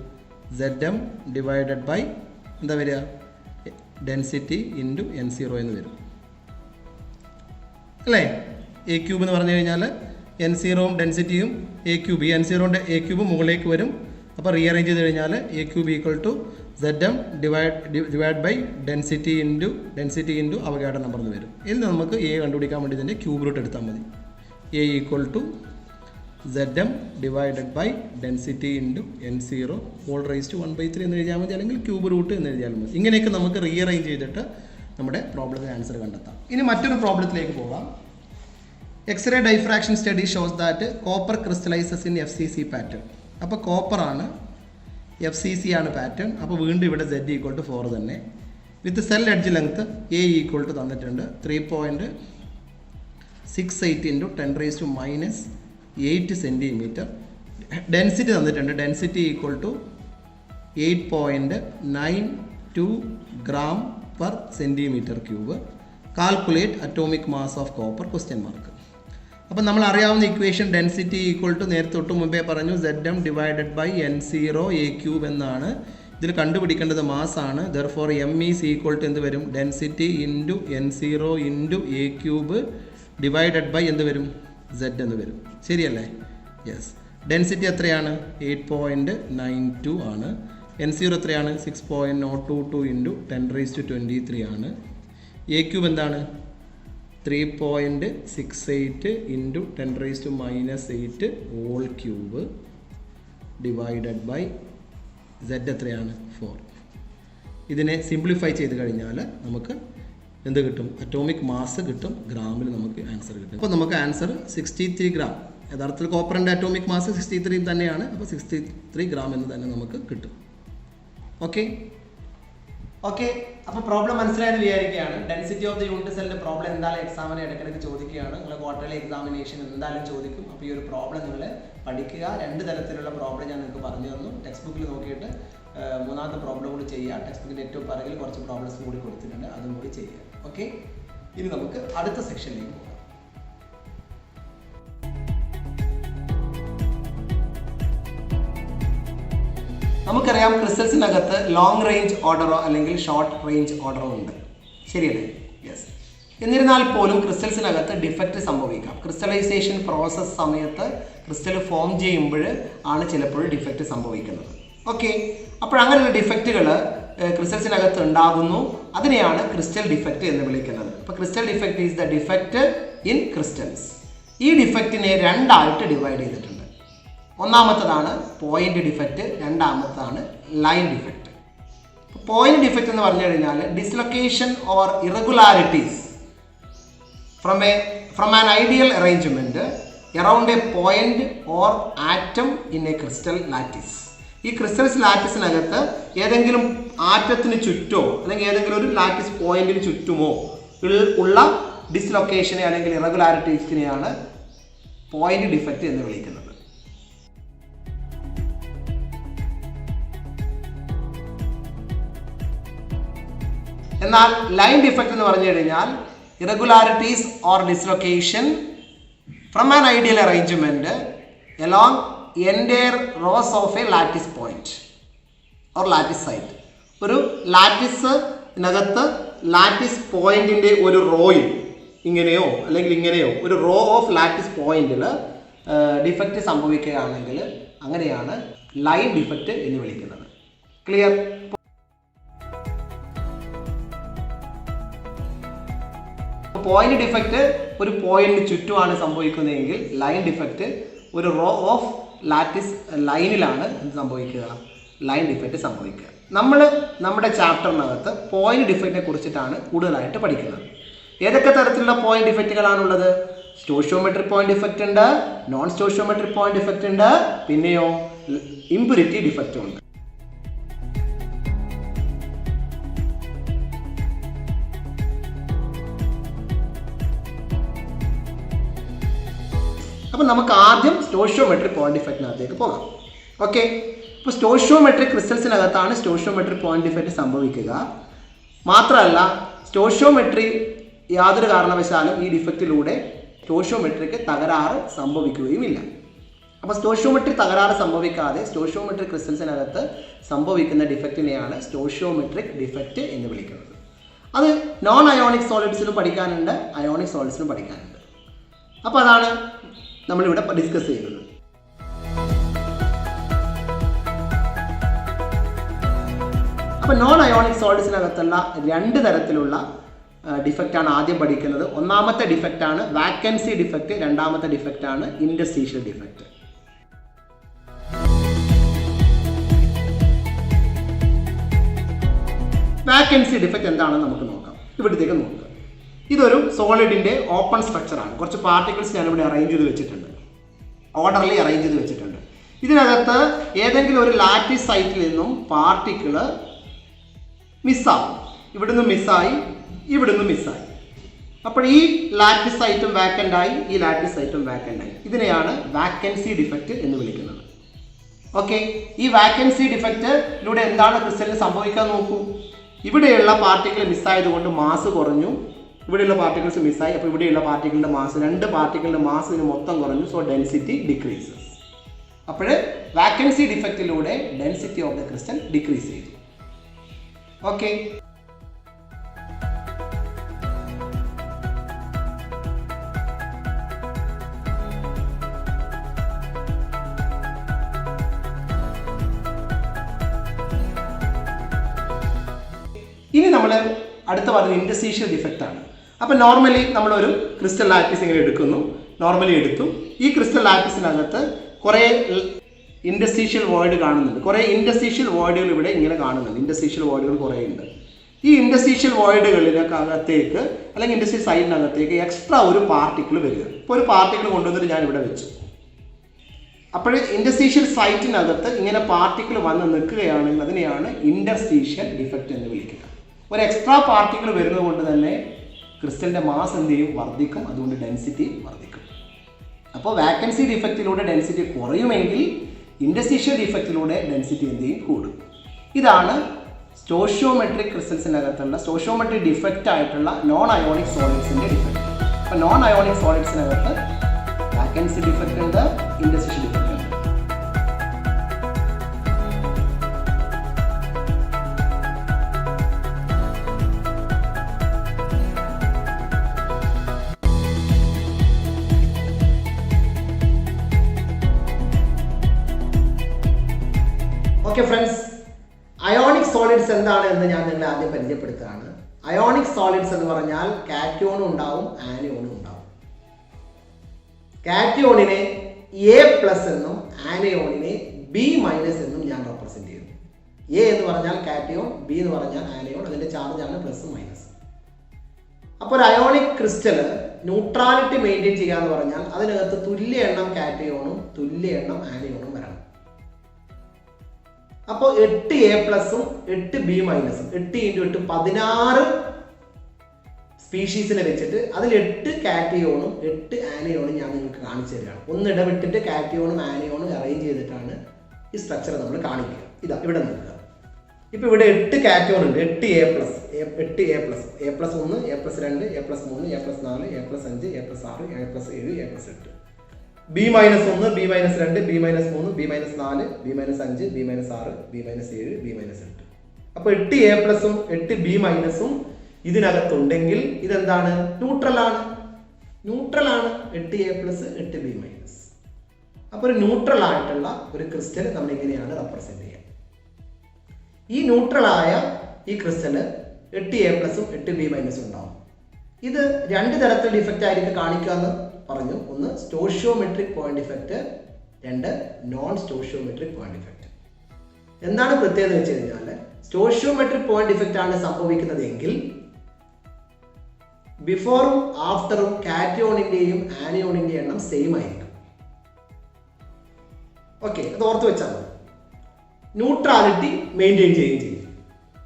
ZM ഡിവൈഡഡ് ബൈ എന്താ വരിക? ഡെൻസിറ്റി ഇൻറ്റു N0 എന്ന് വരും അല്ലേ? A³ എന്ന് പറഞ്ഞു കഴിഞ്ഞാൽ N0 ഡെൻസിറ്റിയും A³ ഈ N0ൻ്റെ A³ മുകളിലേക്ക് വരും. അപ്പോൾ റീഅറേഞ്ച് ചെയ്ത് കഴിഞ്ഞാൽ A³ equal to ZM divide by density into Avogadro number എന്ന് വരും. ഇതിൽ നമുക്ക് A കണ്ടുപിടിക്കാൻ വേണ്ടി ഇതിൻ്റെ ക്യൂബ് റൂട്ട് എടുത്താൽ മതി. A equal to ZM divided by density into N0 whole raise to 1/3 എന്ന് എഴുതിയാൽ മതി, അല്ലെങ്കിൽ ക്യൂബ് റൂട്ട് എന്ന് എഴുതിയാൽ മതി. ഇങ്ങനെയൊക്കെ നമുക്ക് റീഅറേഞ്ച് ചെയ്തിട്ട് നമ്മുടെ പ്രോബ്ലത്തിന് ആൻസർ കണ്ടെത്താം. ഇനി മറ്റൊരു പ്രോബ്ലത്തിലേക്ക് പോകാം. X-ray diffraction study shows that copper crystallizes in FCC pattern. അപ്പോൾ കോപ്പറാണ്, FCC ആണ് പാറ്റേൺ. അപ്പോൾ വീണ്ടും ഇവിടെ Z ഈക്വൽ ടു 4 തന്നെ. With cell edge length A equal to തന്നിട്ടുണ്ട് 3.68 ഇൻറ്റു 10⁻⁻8 സെൻറ്റിമീറ്റർ. ഡെൻസിറ്റി തന്നിട്ടുണ്ട്. Density equal to 8.92 gram per centimetre cube. Calculate atomic mass of copper ? അപ്പം നമ്മൾ അറിയാവുന്ന ഇക്വേഷൻ ഡെൻസിറ്റി ഈക്വൽ ടു നേരത്തെ തൊട്ട് മുമ്പേ പറഞ്ഞു ZM divided by N0 A³ എന്നാണ്. ഇതിൽ കണ്ടുപിടിക്കേണ്ടത് മാസ് ആണ്. Therefore M is equal to എന്ത് വരും? Density into N0 into A³ divided by എന്ത് വരും? Z എന്ന് വരും. ശരിയല്ലേ? യെസ്. ഡെൻസിറ്റി എത്രയാണ്? 8.92 ആണ്. N0 എത്രയാണ്? 6.022 ഇൻറ്റു 10⁻23 ആണ്. A³ എന്താണ്? 3.68 into 10⁻⁻8 whole cube divided by Z എത്രയാണ്? 4. ഇതിനെ സിംപ്ലിഫൈ ചെയ്ത് കഴിഞ്ഞാൽ നമുക്ക് എന്ത് കിട്ടും? അറ്റോമിക് മാസ് കിട്ടും. ഗ്രാമിൽ നമുക്ക് ആൻസർ കിട്ടും. അപ്പോൾ നമുക്ക് ആൻസർ 63 ഗ്രാം. യഥാർത്ഥത്തിൽ കോപ്പറിൻ്റെ അറ്റോമിക് മാസ് 63 തന്നെയാണ്. അപ്പോൾ 63 ഗ്രാം എന്ന് തന്നെ നമുക്ക് കിട്ടും. ഓക്കെ, അപ്പോൾ പ്രോബ്ലം മനസ്സിലായെന്ന് വിചാരിക്കുകയാണ്. ഡെൻസിറ്റി ഓഫ് ദ യൂണിറ്റ് സെല്ലിൻ്റെ പ്രോബ്ലം എന്തായാലും എക്സാമിന് ഇടയ്ക്കിടയ്ക്ക് ചോദിക്കുകയാണ്. നിങ്ങൾ ക്വാർട്ടർലി എക്സാമിനേഷൻ എന്തായാലും ചോദിക്കും. അപ്പോൾ ഈ ഒരു പ്രോബ്ലം നിങ്ങൾ പഠിക്കുക. 2 തരത്തിലുള്ള പ്രോബ്ലം ഞാൻ നിങ്ങൾക്ക് പറഞ്ഞു തന്നു. ടെക്സ്റ്റ് ബുക്കിൽ നോക്കിയിട്ട് മൂന്നാമത്തെ പ്രോബ്ലം കൂടി ചെയ്യുക. ടെക്സ്റ്റ് ബുക്കിൻ്റെ ഏറ്റവും പിറകിൽ കുറച്ച് പ്രോബ്ലംസ് കൂടി കൊടുത്തിട്ടുണ്ട്, അതും കൂടി ചെയ്യുക. ഓക്കെ, ഇനി നമുക്ക് അടുത്ത സെക്ഷനിലേക്ക് പോകാം. നമുക്കറിയാം ക്രിസ്റ്റൽസിനകത്ത് ലോങ് റേഞ്ച് ഓർഡറോ അല്ലെങ്കിൽ ഷോർട്ട് റേഞ്ച് ഓർഡറോ ഉണ്ട്. ശരിയല്ലേ? യെസ്. എന്നിരുന്നാൽ പോലും ക്രിസ്റ്റൽസിനകത്ത് ഡിഫക്റ്റ് സംഭവിക്കാം. ക്രിസ്റ്റലൈസേഷൻ പ്രോസസ്സ് സമയത്ത് ക്രിസ്റ്റൽ ഫോം ചെയ്യുമ്പോൾ ആണ് ചിലപ്പോൾ ഡിഫക്റ്റ് സംഭവിക്കുന്നത്. ഓക്കെ, അപ്പോഴങ്ങനെയുള്ള ഡിഫക്റ്റുകൾ ക്രിസ്റ്റൽസിനകത്ത് ഉണ്ടാകുന്നു. അതിനെയാണ് ക്രിസ്റ്റൽ ഡിഫക്റ്റ് എന്ന് വിളിക്കുന്നത്. അപ്പോൾ crystal defect is the defect in crystals. ഈ ഡിഫക്റ്റിനെ 2 ആയിട്ട് ഡിവൈഡ് ചെയ്തിട്ടുണ്ട്. ഒന്നാമത്തതാണ് പോയിന്റ് ഡിഫക്റ്റ്, രണ്ടാമത്തതാണ് ലൈൻ ഡിഫക്റ്റ്. പോയിന്റ് ഡിഫക്റ്റ് എന്ന് പറഞ്ഞു കഴിഞ്ഞാൽ dislocation or irregularities from an ideal arrangement around a point or atom in a crystal lattice. ഈ ക്രിസ്റ്റൽസ് ലാറ്റിസിനകത്ത് ഏതെങ്കിലും ആറ്റത്തിന് ചുറ്റോ അല്ലെങ്കിൽ ഏതെങ്കിലും ഒരു ലാറ്റിസ് പോയിന്റിന് ചുറ്റുമോ ഉള്ള ഡിസ്ലൊക്കേഷനെ അല്ലെങ്കിൽ ഇറഗുലാരിറ്റീസിനെയാണ് പോയിന്റ് ഡിഫക്റ്റ് എന്ന് വിളിക്കുന്നത്. എന്നാൽ ലൈൻ ഡിഫക്റ്റ് എന്ന് പറഞ്ഞു കഴിഞ്ഞാൽ irregularities or dislocation from an ideal arrangement along entire rows of a lattice point or lattice site. ഒരു ലാറ്റിസിനകത്ത് ലാറ്റിസ് പോയിന്റിൻ്റെ ഒരു റോയിൽ ഇങ്ങനെയോ അല്ലെങ്കിൽ ഇങ്ങനെയോ ഒരു റോ ഓഫ് ലാറ്റിസ് പോയിന്റിൽ ഡിഫക്റ്റ് സംഭവിക്കുകയാണെങ്കിൽ അങ്ങനെയാണ് ലൈൻ ഡിഫക്റ്റ് എന്ന് വിളിക്കുന്നത്. ക്ലിയർ? പോയിന്റ് ഡിഫക്റ്റ് ഒരു പോയിന്റിന് ചുറ്റുമാണ് സംഭവിക്കുന്നതെങ്കിൽ ലൈൻ ഡിഫക്റ്റ് ഒരു റോ ഓഫ് ലാറ്റിസ് ലൈനിലാണ് സംഭവിക്കുക, ലൈൻ ഡിഫക്റ്റ് സംഭവിക്കുക. നമ്മൾ നമ്മുടെ ചാപ്റ്ററിനകത്ത് പോയിന്റ് ഡിഫക്റ്റിനെ കുറിച്ചിട്ടാണ് കൂടുതലായിട്ട് പഠിക്കുന്നത്. ഏതൊക്കെ തരത്തിലുള്ള പോയിന്റ് ഡിഫക്റ്റുകളാണുള്ളത്? സ്റ്റോഷിയോമെട്രിക് പോയിന്റ് ഡിഫക്റ്റ് ഉണ്ട്, നോൺ സ്റ്റോഷിയോമെട്രിക് പോയിന്റ് ഡിഫക്റ്റ് ഉണ്ട്, പിന്നെയോ ഇംപ്യൂരിറ്റി ഡിഫക്റ്റ് ഉണ്ട്. അപ്പം നമുക്ക് ആദ്യം സ്റ്റോഷിയോമെട്രിക് പോയിന്റ് ഡിഫക്റ്റിനകത്തേക്ക് പോകാം. ഓക്കെ, ഇപ്പോൾ സ്റ്റോഷിയോമെട്രിക് ക്രിസ്റ്റൽസിനകത്താണ് സ്റ്റോഷിയോമെട്രിക് പോയിന്റ് ഡിഫക്റ്റ് സംഭവിക്കുക. മാത്രമല്ല സ്റ്റോഷിയോമെട്രി യാതൊരു കാരണവശാലും ഈ ഡിഫക്റ്റിലൂടെ സ്റ്റോഷിയോമെട്രിക്ക് തകരാറ് സംഭവിക്കുകയുമില്ല. അപ്പോൾ സ്റ്റോഷിയോമെട്രിക് തകരാറ് സംഭവിക്കാതെ സ്റ്റോഷിയോമെട്രിക് ക്രിസ്റ്റൽസിനകത്ത് സംഭവിക്കുന്ന ഡിഫക്റ്റിനെയാണ് സ്റ്റോഷിയോമെട്രിക് ഡിഫക്റ്റ് എന്ന് വിളിക്കുന്നത്. അത് നോൺ അയോണിക് സോളിഡ്സിനും പഠിക്കാനുണ്ട്, അയോണിക് സോളിഡ്സിനും പഠിക്കാനുണ്ട്. അപ്പോൾ അതാണ് നമ്മളിവിടെ ഡിസ്കസ് ചെയ്യുന്നത്. അപ്പോൾ നോൺ അയോണിക് സോളിഡ്സിനകത്തുള്ള രണ്ട് തരത്തിലുള്ള ഡിഫക്റ്റാണ് ആദ്യം പഠിക്കുന്നത്. ഒന്നാമത്തെ ഡിഫക്റ്റാണ് വാക്കൻസി ഡിഫക്റ്റ്, രണ്ടാമത്തെ ഡിഫക്റ്റാണ് ഇൻഡർസ്റ്റീഷ്യൽ ഡിഫക്റ്റ്. വാക്കൻസി ഡിഫക്റ്റ് എന്താണെന്ന് നമുക്ക് നോക്കാം. ഇവിടത്തേക്ക് നോക്കുക. ഇതൊരു സോളിഡിൻ്റെ ഓപ്പൺ സ്ട്രക്ചറാണ്. കുറച്ച് പാർട്ടിക്കിൾസ് ഞാനിവിടെ അറേഞ്ച് ചെയ്ത് വെച്ചിട്ടുണ്ട്, ഓർഡർലി അറേഞ്ച് ചെയ്ത് വെച്ചിട്ടുണ്ട്. ഇതിനകത്ത് ഏതെങ്കിലും ഒരു ലാറ്റിസ് സൈറ്റിൽ നിന്നും പാർട്ടിക്കിള് മിസ്സാവും. ഇവിടുന്ന് മിസ്സായി, ഇവിടുന്ന് മിസ്സായി. അപ്പോൾ ഈ ലാറ്റിസ് സൈറ്റും വാക്കൻ്റായി, ഈ ലാറ്റിസ് സൈറ്റും വാക്കൻ്റായി. ഇതിനെയാണ് വാക്കൻസി ഡിഫക്റ്റ് എന്ന് വിളിക്കുന്നത്. ഓക്കെ, ഈ വാക്കൻസി ഡിഫക്റ്റിലൂടെ എന്താണ് ക്രിസ്റ്റലിന് സംഭവിക്കാൻ നോക്കൂ. ഇവിടെയുള്ള പാർട്ടിക്കിൾ മിസ്സായതുകൊണ്ട് മാസ് കുറഞ്ഞു, ഇവിടെയുള്ള പാർട്ടിക്കിൾസ് മിസ്സായി. അപ്പോൾ ഇവിടെയുള്ള പാർട്ടിക്കിളിൻ്റെ മാസ്, രണ്ട് പാർട്ടിക്കിളിൻ്റെ മാസിന് മൊത്തം കുറഞ്ഞു. So density decreases. അപ്പോൾ വാക്കൻസി ഡിഫക്റ്റിലൂടെ density of the crystal decrease ചെയ്തു. ഓക്കെ, ഇനി നമ്മൾ അടുത്ത പറഞ്ഞ ഇൻഡർസ്റ്റീഷ്യൽ ഡിഫക്റ്റ് ആണ്. അപ്പോൾ നോർമലി നമ്മളൊരു ക്രിസ്റ്റൽ ലാറ്റിസ് ഇങ്ങനെ എടുക്കുന്നു, നോർമലി എടുത്തു. ഈ ക്രിസ്റ്റൽ ലാറ്റിസിനകത്ത് കുറേ ഇൻഡർസ്റ്റീഷ്യൽ വോയിഡ് കാണുന്നുണ്ട്, കുറേ ഇൻഡർസ്റ്റീഷ്യൽ വോയിഡുകൾ ഇവിടെ ഇങ്ങനെ കാണുന്നുണ്ട്. ഇൻഡർസ്റ്റീഷ്യൽ വോയിഡുകൾ കുറേ ഉണ്ട്. ഈ ഇൻഡർസ്റ്റീഷ്യൽ വോയിഡുകളിനകത്തേക്ക് അല്ലെങ്കിൽ ഇൻഡസ്ട്രിയൽ സൈഡിനകത്തേക്ക് എക്സ്ട്രാ ഒരു പാർട്ടിക്കിൾ വരിക. ഇപ്പോൾ ഒരു പാർട്ടിക്കിൾ കൊണ്ടുവന്നിട്ട് ഞാൻ ഇവിടെ വെച്ചു. അപ്പോൾ ഇൻഡർസ്റ്റീഷ്യൽ സൈറ്റിനകത്ത് ഇങ്ങനെ പാർട്ടിക്കിൾ വന്ന് നിൽക്കുകയാണെങ്കിൽ അതിനെയാണ് ഇൻഡർസ്റ്റീഷ്യൽ ഡിഫക്റ്റ് എന്ന് വിളിക്കുക. ഒരു എക്സ്ട്രാ പാർട്ടിക്കിൾ വരുന്നത് കൊണ്ട് തന്നെ ക്രിസ്റ്റലിൻ്റെ മാസ് എന്ത് ചെയ്യും? വർദ്ധിക്കും. അതുകൊണ്ട് ഡെൻസിറ്റി വർദ്ധിക്കും. അപ്പോൾ വാക്കൻസി ഡിഫക്റ്റിലൂടെ ഡെൻസിറ്റി കുറയുമെങ്കിൽ ഇൻഡർസ്റ്റീഷ്യൽ ഡിഫക്റ്റിലൂടെ ഡെൻസിറ്റി എന്ത് ചെയ്യും? കൂടും. ഇതാണ് സ്റ്റോഷിയോമെട്രിക് ക്രിസ്റ്റൽസിനകത്തുള്ള സ്റ്റോഷിയോമെട്രിക് ഡിഫക്റ്റ് ആയിട്ടുള്ള നോൺ അയോണിക് സോളിഡ്സിൻ്റെ ഡിഫക്റ്റ്. അപ്പോൾ നോൺ അയോണിക് സോളിഡ്സിനകത്ത് വാക്കൻസി ഡിഫക്റ്റ് ഉണ്ട്, ഇൻഡർസ്റ്റീഷ്യൽ ഡിഫക്റ്റ് ഉണ്ട്. ഓക്കെ ഫ്രണ്ട്സ്, അയോണിക് സോളിഡ്സ് എന്താണ് എന്ന് ഞാൻ നിങ്ങളെ ആദ്യം പരിചയപ്പെടുത്തുകയാണ്. അയോണിക് സോളിഡ്സ് എന്ന് പറഞ്ഞാൽ കാറ്റയോണും ഉണ്ടാവും, ആനയോണും ഉണ്ടാവും. കാറ്റയോണിനെ A+ എന്നും ആനയോണിനെ B- എന്നും ഞാൻ റെപ്രസെന്റ് ചെയ്യുന്നു. A എന്ന് പറഞ്ഞാൽ കാറ്റയോൺ, B എന്ന് പറഞ്ഞാൽ ആനയോൺ. അതിന്റെ ചാർജാണ് പ്ലസും മൈനസും. അപ്പോൾ ഒരു അയോണിക് ക്രിസ്റ്റൽ ന്യൂട്രാലിറ്റി മെയിൻറ്റെയിൻ ചെയ്യുക എന്ന് പറഞ്ഞാൽ അതിനകത്ത് തുല്യ എണ്ണം കാറ്റയോണും തുല്യ എണ്ണം ആനയോണും വരണം. അപ്പോൾ 8 A+ഉം 8 B-, 8 × 8 16 സ്പീഷീസിനെ വെച്ചിട്ട് അതിൽ 8 കാറ്റയോണും 8 ആനയോണും ഞാൻ നിങ്ങൾക്ക് കാണിച്ചു തരികയാണ്. ഒന്നിടവിട്ടിട്ട് കാറ്റയോണും ആനയോണും അറേഞ്ച് ചെയ്തിട്ടാണ് ഈ സ്ട്രക്ചർ നമ്മൾ കാണിക്കുക. ഇതാ ഇവിടെ നോക്കുക. ഇപ്പോൾ ഇവിടെ 8 കാറ്റയോൺ ഉണ്ട്, 8 A+, 8 A+, A+1, A+2, A+3, A+4, A+5, A+6, A+7, A+7, A+8. B-1, B-2, B-3, B-4, B-5, B-6, B-7, B-8. അപ്പോൾ 8 A+ഉം 8 B-ഉം ഇതിനകത്തുണ്ടെങ്കിൽ ഇതെന്താണ്? ന്യൂട്രലാണ്. 8A+, 8B-. അപ്പോൾ ഒരു ന്യൂട്രൽ ആയിട്ടുള്ള ഒരു ക്രിസ്റ്റൽ നമ്മൾ ഇങ്ങനെയാണ് റെപ്രസെന്റ് ചെയ്യുക. ഈ ന്യൂട്രലായ ഈ ക്രിസ്റ്റൽ 8A+, 8B- ഉണ്ടാവും. ഇത് 2 തരത്തിൽ ഡിഫക്റ്റ് ആയിരിക്കും കാണിക്കുക എന്ന് പറഞ്ഞു. ഒന്ന് stoichiometric point defect, 2 non stoichiometric point defect. എന്താണ് പ്രത്യേകത വെച്ച് കഴിഞ്ഞാൽ സ്റ്റോഷിയോമെട്രിക് പോയിന്റ് ഡിഫക്റ്റ് ആണ് സംഭവിക്കുന്നതെങ്കിൽ ബിഫോറും ആഫ്റ്ററും കാറ്റയോണിന്റെയും ആനിയോണിന്റെയും എണ്ണം സെയിം ആയിരിക്കും. ഓക്കെ, അത് ഓർത്ത് വെച്ചാൽ മതി. ന്യൂട്രാലിറ്റി മെയിൻറ്റെയിൻ ചെയ്യുകയും ചെയ്യും.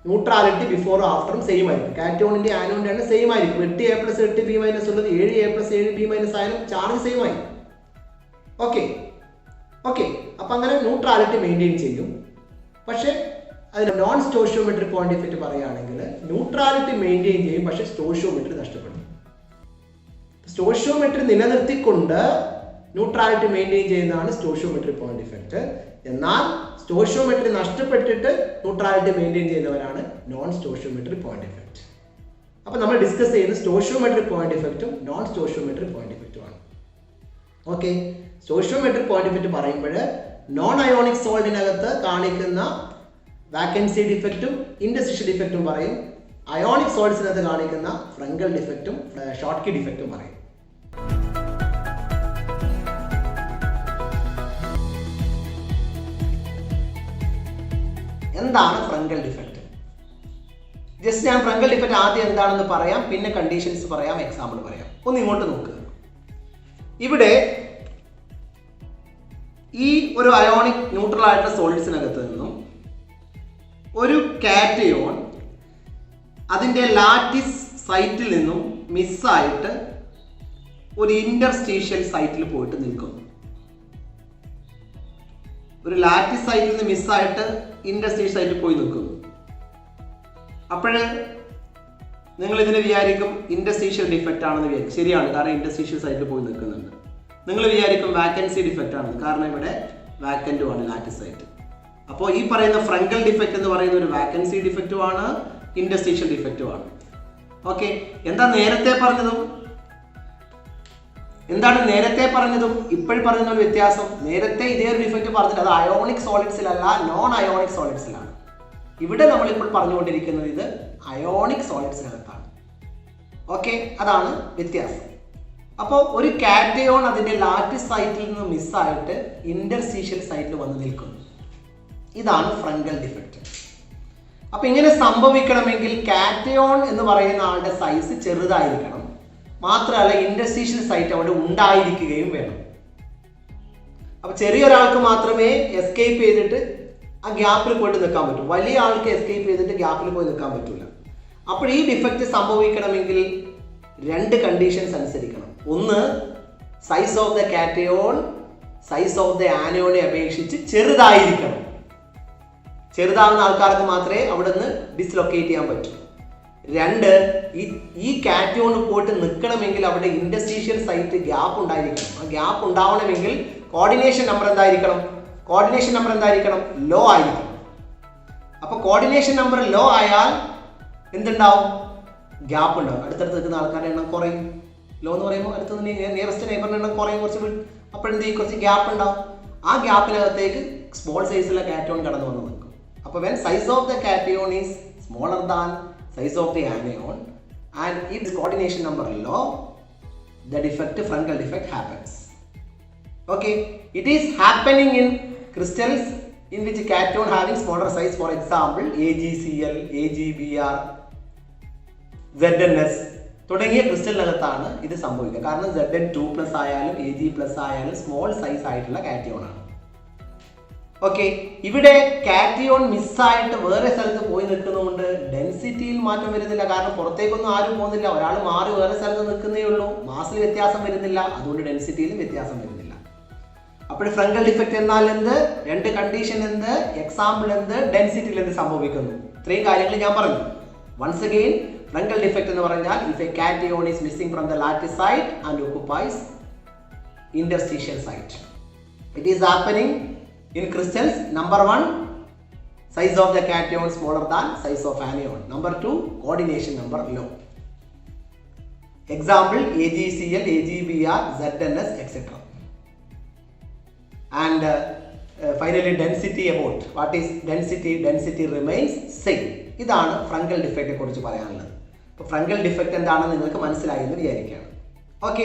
ന്യൂട്രാലിറ്റി ബിഫോറും ആഫ്റ്ററും സെയിം ആയിരിക്കും. കാറ്റയോണിന്റെ ആനിയോണിന്റെ എണ്ണം സെയിം ആയിരിക്കും. 8A+, 8B- ഉള്ളത് 7A+, 7B- ആയാലും ചാർജ് സെയിം ആയിരിക്കും. ഓക്കെ, അപ്പൊ അങ്ങനെ ന്യൂട്രാലിറ്റി മെയിൻറ്റെയിൻ ചെയ്യും. പക്ഷെ അതിന് നോൺ സ്റ്റോഷിയോമെട്രിക് പോയിന്റ് ഡിഫക്റ്റ് പറയുകയാണെങ്കിൽ ന്യൂട്രാലിറ്റി മെയിൻറ്റെയിൻ ചെയ്യും, പക്ഷെ സ്റ്റോഷിയോമെട്രി നഷ്ടപ്പെടും. സ്റ്റോഷിയോമെട്രി നിലനിർത്തിക്കൊണ്ട് ന്യൂട്രാലിറ്റി മെയിൻറ്റെയിൻ ചെയ്യുന്നതാണ് സ്റ്റോഷിയോമെട്രിക് പോയിന്റ് ഡിഫക്റ്റ്. എന്നാൽ സ്റ്റോഷിയോമെട്രി നഷ്ടപ്പെട്ടിട്ട് ന്യൂട്രാലിറ്റി മെയിൻറ്റെയിൻ ചെയ്യുന്നവരാണ് നോൺ സ്റ്റോഷിയോമെട്രിക് പോയിന്റ് ഡിഫക്റ്റ്. അപ്പൊ നമ്മൾ ഡിസ്കസ് ചെയ്യുന്നത് സ്റ്റോഷിയോമെട്രിക് പോയിന്റ് ഡിഫക്റ്റും നോൺ സ്റ്റോഷിയോമെട്രിക് പോയിന്റ് ഡിഫക്റ്റുമാണ്. ഓക്കെ, സ്റ്റോഷിയോമെട്രിക് പോയിന്റ് ഡിഫക്റ്റ് പറയുമ്പോൾ നോൺ അയോണിക് സോൾഡിനകത്ത് കാണിക്കുന്ന വാക്കൻസി ഡിഫക്റ്റും ഇൻഡസ്ട്രിഷ്യൽ ഡിഫക്റ്റും പറയും. അയോണിക് സോൾഡ്സിനകത്ത് കാണിക്കുന്ന ഫ്രങ്കൽ ഡിഫക്റ്റും ഷോർട്ട്കി ഡിഫക്റ്റും പറയും. എന്താണ് ഫ്രങ്കൽ ഡിഫക്റ്റ്? ജസ്റ്റ് ഞാൻ ഫ്രങ്കൽ ഡിഫക്റ്റ് ആദ്യം എന്താണെന്ന് പറയാം, പിന്നെ കണ്ടീഷൻസ് പറയാം, എക്സാമ്പിൾ പറയാം. ഒന്ന് ഇങ്ങോട്ട് നോക്കുക. ഇവിടെ ഈ ഒരു അയോണിക് ന്യൂട്രൽ ആയിട്ടുള്ള സോളിഡ്സിനകത്ത് നിന്നും ഒരു കാറ്റയോൺ അതിൻ്റെ ലാറ്റിസ് സൈറ്റിൽ നിന്നും മിസ്സായിട്ട് ഒരു ഇന്റർസ്റ്റീഷ്യൽ സൈറ്റിൽ പോയിട്ട് നിൽക്കുന്നു. ഒരു ലാറ്റിസ് സൈറ്റിൽ നിന്ന് മിസ്സായിട്ട് ഇന്റർസ്റ്റീഷ്യൽ സൈറ്റിൽ പോയി നിൽക്കുന്നു. അപ്പോഴ് നിങ്ങൾ ഇതിനെ വിചാരിക്കും ഇന്റർസ്റ്റീഷ്യൽ ഡിഫക്റ്റ് ആണെന്ന് വിചാരിക്കും. ശരിയാണ്, കാരണം ഇന്റർസ്റ്റീഷ്യൽ സൈറ്റിൽ പോയി നിൽക്കുന്നുണ്ട്. നിങ്ങൾ വിചാരിക്കും വാക്കൻസി ഡിഫക്റ്റ് ആണ്, കാരണം ഇവിടെ വാക്കൻറ്റുമാണ് ലാറ്റിസ് സൈറ്റ്. അപ്പോൾ ഈ പറയുന്ന ഫ്രങ്കൽ ഡിഫക്റ്റ് എന്ന് പറയുന്ന ഒരു വാക്കൻസി ഡിഫക്റ്റുമാണ്, ഇൻഡസ്ട്രീഷ്യൽ ഡിഫക്റ്റുമാണ്. ഓക്കെ, എന്താണ് നേരത്തെ പറഞ്ഞതും ഇപ്പോൾ പറയുന്ന ഒരു വ്യത്യാസം? നേരത്തെ ഇതേ ഒരു ഡിഫക്റ്റ് പറഞ്ഞിട്ട് അത് അയോണിക് സോളിഡ്സിലല്ല, നോൺ അയോണിക് സോളിഡ്സിലാണ്. ഇവിടെ നമ്മളിപ്പോൾ പറഞ്ഞുകൊണ്ടിരിക്കുന്നത് ഇത് അയോണിക് സോളിഡ്സിനകത്താണ്. ഓക്കെ, അതാണ് വ്യത്യാസം. അപ്പോൾ ഒരു കാറ്റയോൺ അതിൻ്റെ ലാറ്റിസ് സൈറ്റിൽ നിന്ന് മിസ്സായിട്ട് ഇന്റർസ്റ്റീഷ്യൽ സൈറ്റിൽ വന്ന് നിൽക്കുന്നു. ഇതാണ് ഫ്രങ്കൽ ഡിഫക്റ്റ്. അപ്പൊ ഇങ്ങനെ സംഭവിക്കണമെങ്കിൽ കാറ്റയോൺ എന്ന് പറയുന്ന ആളുടെ സൈസ് ചെറുതായിരിക്കണം, മാത്രമല്ല ഇന്റർസ്റ്റീഷ്യൽ സൈറ്റ് അവിടെ ഉണ്ടായിരിക്കുകയും വേണം. അപ്പൊ ചെറിയൊരാൾക്ക് മാത്രമേ എസ്കേപ്പ് ചെയ്തിട്ട് ആ ഗ്യാപ്പിൽ പോയിട്ട് നിൽക്കാൻ പറ്റൂ, വലിയ ആൾക്ക് എസ്കേപ്പ് ചെയ്തിട്ട് ഗ്യാപ്പിൽ പോയി നിൽക്കാൻ പറ്റില്ല. അപ്പോൾ ഈ ഡിഫക്റ്റ് സംഭവിക്കണമെങ്കിൽ 2 കണ്ടീഷൻസ് അനുസരിക്കണം. ഒന്ന്, size of the cation size of the ആനയോണെ അപേക്ഷിച്ച് ചെറുതായിരിക്കണം. ചെറുതാവുന്ന ആൾക്കാർക്ക് മാത്രമേ അവിടെ നിന്ന് ഡിസ്ലൊക്കേറ്റ് ചെയ്യാൻ പറ്റൂ. 2, ഈ കാറ്റയോൺ പോയിട്ട് നിൽക്കണമെങ്കിൽ അവിടെ ഇന്റർസ്റ്റീഷ്യൽ സൈറ്റ് ഗ്യാപ്പ് ഉണ്ടായിരിക്കണം. ആ ഗ്യാപ്പ് ഉണ്ടാവണമെങ്കിൽ കോർഡിനേഷൻ നമ്പർ എന്തായിരിക്കണം? ലോ ആയിരിക്കണം. അപ്പൊ കോർഡിനേഷൻ നമ്പർ ലോ ആയാൽ എന്തുണ്ടാവും? ഗ്യാപ്പ് ഉണ്ടാവും. അടുത്തടുത്ത് നിൽക്കുന്ന ആൾക്കാരുടെ എണ്ണം കുറയും. ലോ എന്ന് പറയുമ്പോൾ അടുത്ത് നിയറസ്റ്റ് നെയ്ബറിന്റെ എണ്ണം കുറയും കുറച്ച്. അപ്പോഴെന്തെങ്കിലും കുറച്ച് ഗ്യാപ്പ് ഉണ്ടാവും. ആ ഗ്യാപ്പിനകത്തേക്ക് സ്മോൾ സൈസുള്ള കാറ്റയോൺ കടന്നു വന്ന് നിൽക്കും. അപ്പോൾ when size of the cation is smaller than size of the anion and its coordination number low, the defect, frungal defect happens. Okay, it is happening in crystals in which cation having smaller size, for example AgCl, AgBr, ZnS തുടങ്ങിയ ക്രിസ്റ്റലിനകത്താണ് ഇത് സംഭവിക്കുക. കാരണം Zn2+ ആയാലും Ag+ ആയാലും small size ആയിട്ടുള്ള cation ആണ്. Okay, ഇവിടെ cation മിസ്സായിട്ട് വേറെ സ്ഥലത്ത് പോയി നിൽക്കുന്നതുകൊണ്ട് ഡെൻസിറ്റിയിൽ മാറ്റം വരുന്നില്ല. കാരണം പുറത്തേക്കൊന്നും ആരും പോകുന്നില്ല, ഒരാൾ മാറി വേറെ സ്ഥലത്ത് നിൽക്കുന്നേ ഉള്ളൂ. മാസിൽ വ്യത്യാസം വരുന്നില്ല, അതുകൊണ്ട് ഡെൻസിറ്റിയിലും വ്യത്യാസം വരുന്നില്ല. അപ്പോൾ ഫ്രങ്കൽ ഡിഫക്റ്റ് എന്നാൽ എന്ത്? 2 കണ്ടീഷൻ എന്ത്? എക്സാമ്പിൾ എന്ത്? ഡെൻസിറ്റിയിൽ എന്ത് സംഭവിക്കുന്നു? ഇത്രയും കാര്യങ്ങൾ ഞാൻ പറഞ്ഞു. വൺസ് അഗെയിൻ, ഫ്രങ്കൽ ഡിഫക്റ്റ് എന്ന് പറഞ്ഞാൽ if a cation is missing from the lattice site and occupies interstitial site. It is happening in crystals. Number 1, size of the cation smaller than size of anion. Number 2, coordination number low. Example, AgCl, AgBr, ZnS, etc. And finally density about. What is density? Density remains same. ഇതാണ് ഫ്രങ്കൽ ഡിഫക്റ്റിനെ കുറിച്ച് പറയാനുള്ളത്. അപ്പോൾ ഫ്രങ്കൽ defect എന്താണെന്ന് നിങ്ങൾക്ക് മനസ്സിലായി എന്ന് വിചാരിക്കുകയാണ്. Okay,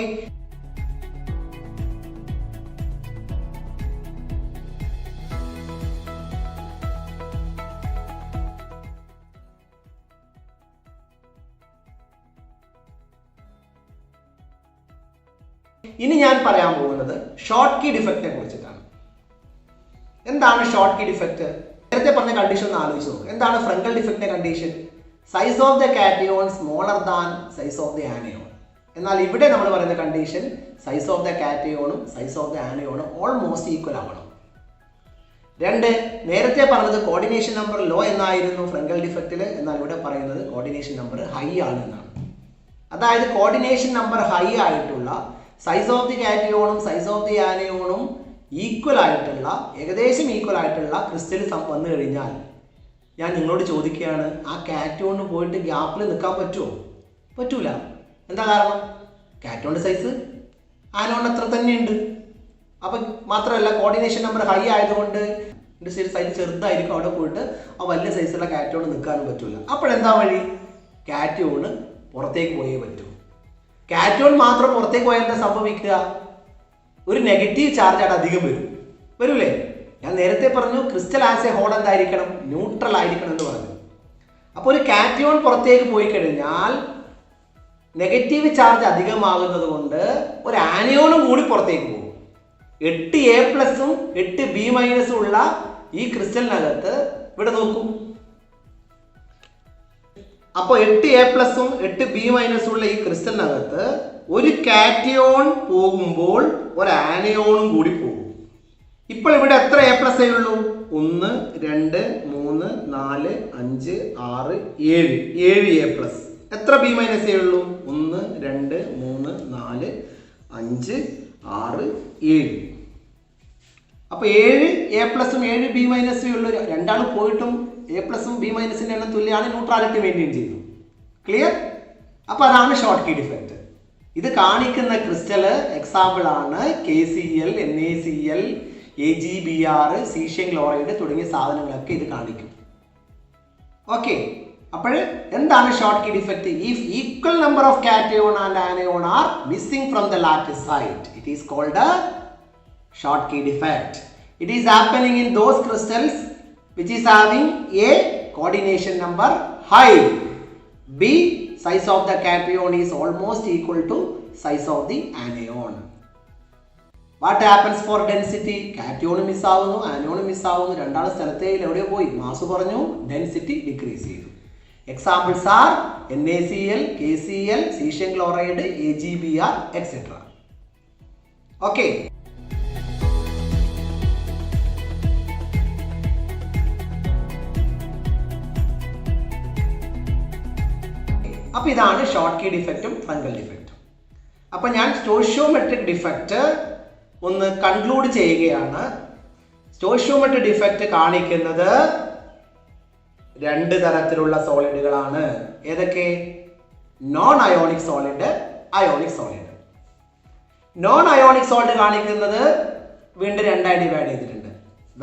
ഇനി ഞാൻ പറയാൻ പോകുന്നത് ഷോർട്ട് കീ ഡിഫക്റ്റിനെ കുറിച്ചിട്ടാണ്. എന്താണ് ഷോർട്ട് കീ ഡിഫക്റ്റ്? നേരത്തെ പറഞ്ഞ കണ്ടീഷൻ ഒന്ന് ആലോചിച്ച് നോക്കുക. എന്താണ് ഫ്രങ്കൽ ഡിഫക്റ്റിന്റെ condition? Size of the cation smaller than size of the anion. എന്നാൽ ഇവിടെ നമ്മൾ പറയുന്ന കണ്ടീഷൻ സൈസ് ഓഫ് ദ കാറ്റയോണും സൈസ് ഓഫ് ദ ആനയോണും ഓൾമോസ്റ്റ് ഈക്വൽ ആവണം. 2, നേരത്തെ പറഞ്ഞത് കോർഡിനേഷൻ നമ്പർ ലോ എന്നായിരുന്നു ഫ്രങ്കൽ ഡിഫക്റ്റിൽ. എന്നാൽ ഇവിടെ പറയുന്നത് കോർഡിനേഷൻ നമ്പർ ഹൈ ആണ് എന്നാണ്. അതായത് കോർഡിനേഷൻ നമ്പർ ഹൈ ആയിട്ടുള്ള സൈസ് ഓഫ് ദി കാറ്റയോണും സൈസ് ഓഫ് ദി ആനയോണും ഈക്വൽ ആയിട്ടുള്ള, ഏകദേശം ഈക്വൽ ആയിട്ടുള്ള ക്രിസ്റ്റൽ വന്നു കഴിഞ്ഞാൽ ഞാൻ നിങ്ങളോട് ചോദിക്കുകയാണ്, ആ കാറ്റയോണിന് പോയിട്ട് ഗ്യാപ്പിൽ നിൽക്കാൻ പറ്റുമോ? പറ്റൂല. എന്താ കാരണം? കാറ്റയോണിൻ്റെ സൈസ് ആനോൺ അത്ര തന്നെയുണ്ട്. അപ്പം മാത്രമല്ല കോർഡിനേഷൻ നമ്പർ ഹൈ ആയതുകൊണ്ട് സൈസ് ചെറുതായിരിക്കും, അവിടെ പോയിട്ട് ആ വലിയ സൈസുള്ള കാറ്റയോൺ നിൽക്കാനും പറ്റില്ല. അപ്പോഴെന്താ വഴി? കാറ്റയോണ് പുറത്തേക്ക് പോയേ പറ്റൂ. കാറ്റയോൺ മാത്രം പുറത്തേക്ക് പോയാൽ എന്താ സംഭവിക്കുക? ഒരു നെഗറ്റീവ് ചാർജ് അവിടെ അധികം വരൂലേ? ഞാൻ നേരത്തെ പറഞ്ഞു ക്രിസ്റ്റൽ ആസ് എ ഹോൾ എന്തായിരിക്കണം? ന്യൂട്രൽ ആയിരിക്കണം എന്ന് പറഞ്ഞു. അപ്പോൾ ഒരു കാറ്റയോൺ പുറത്തേക്ക് പോയി കഴിഞ്ഞാൽ നെഗറ്റീവ് ചാർജ് അധികമാകുന്നത് കൊണ്ട് ഒരു ആനയോണും കൂടി പുറത്തേക്ക് പോകും. 8A+ഉം 8B- ഉള്ള ഈ ക്രിസ്റ്റലിനകത്ത് ഇവിടെ നോക്കൂ. അപ്പോൾ 8A+ഉം 8B- ഉള്ള ഈ ക്രിസ്റ്റലിനകത്ത് ഒരു കാറ്റയോൺ പോകുമ്പോൾ ഒരു ആനയോണും കൂടി പോകും. ഇപ്പോൾ ഇവിടെ എത്ര A+ ഉള്ളൂ? 1, 2, 3, 4, 5, 6, 7. 7A+. എത്ര B- ഉള്ളൂ? 1, 2, 3, 4, 5, 6, 7. അപ്പോൾ 7A+ഉം 7B- ഉള്ളൂ. രണ്ടാളും പോയിട്ടും A+ഉം B- എണ്ണം തുല്യമാണ്. ന്യൂട്രാലിറ്റി മെയിൻറ്റെയിൻ ചെയ്തു. ക്ലിയർ? അപ്പോൾ അതാണ് ഷോർട്ട് കീ ഡിഫക്റ്റ്. ഇത് കാണിക്കുന്ന ക്രിസ്റ്റൽ എക്സാമ്പിൾ ആണ് KCl, NaCl, AgBr, caesium chloride തുടങ്ങിയ സാധനങ്ങളൊക്കെ ഇത് കാണിക്കും. ഓക്കെ, അപ്പോൾ എന്താണ് Schottky defect? If equal number of cation and anion are missing from the lattice site, it is called a Schottky defect. It is happening in those crystals which is having A, coordination number high, B, size of the cation is almost equal to size of the anion. What happens for density? Cation miss ആവുന്നു, anion miss ആവുന്നു. രണ്ടാളും സ്ഥലത്തേക്ക് എവിടെ പോയി? Mass കുറഞ്ഞു, density decrease ചെയ്തു. Examples are NaCl, KCl, caesium chloride, AgBr, etc. Okay, അപ്പോൾ ഇതാണ് ഷോർട്ട് കീ ഡിഫക്റ്റും ഫ്രങ്കൽ ഡിഫക്റ്റും. അപ്പോൾ ഞാൻ സ്റ്റോഷിയോമെട്രിക് ഡിഫക്റ്റ് ഒന്ന് കൺക്ലൂഡ് ചെയ്യുകയാണ്. സ്റ്റോഷിയോമെട്രിക് ഡിഫക്റ്റ് കാണിക്കുന്നത് 2 തരത്തിലുള്ള സോളിഡുകളാണ്. ഏതൊക്കെ? Non ionic solid, ionic solid. Non ionic solid കാണിക്കുന്നത് വീണ്ടും 2 ഡിവൈഡ് ചെയ്തിട്ടുണ്ട്.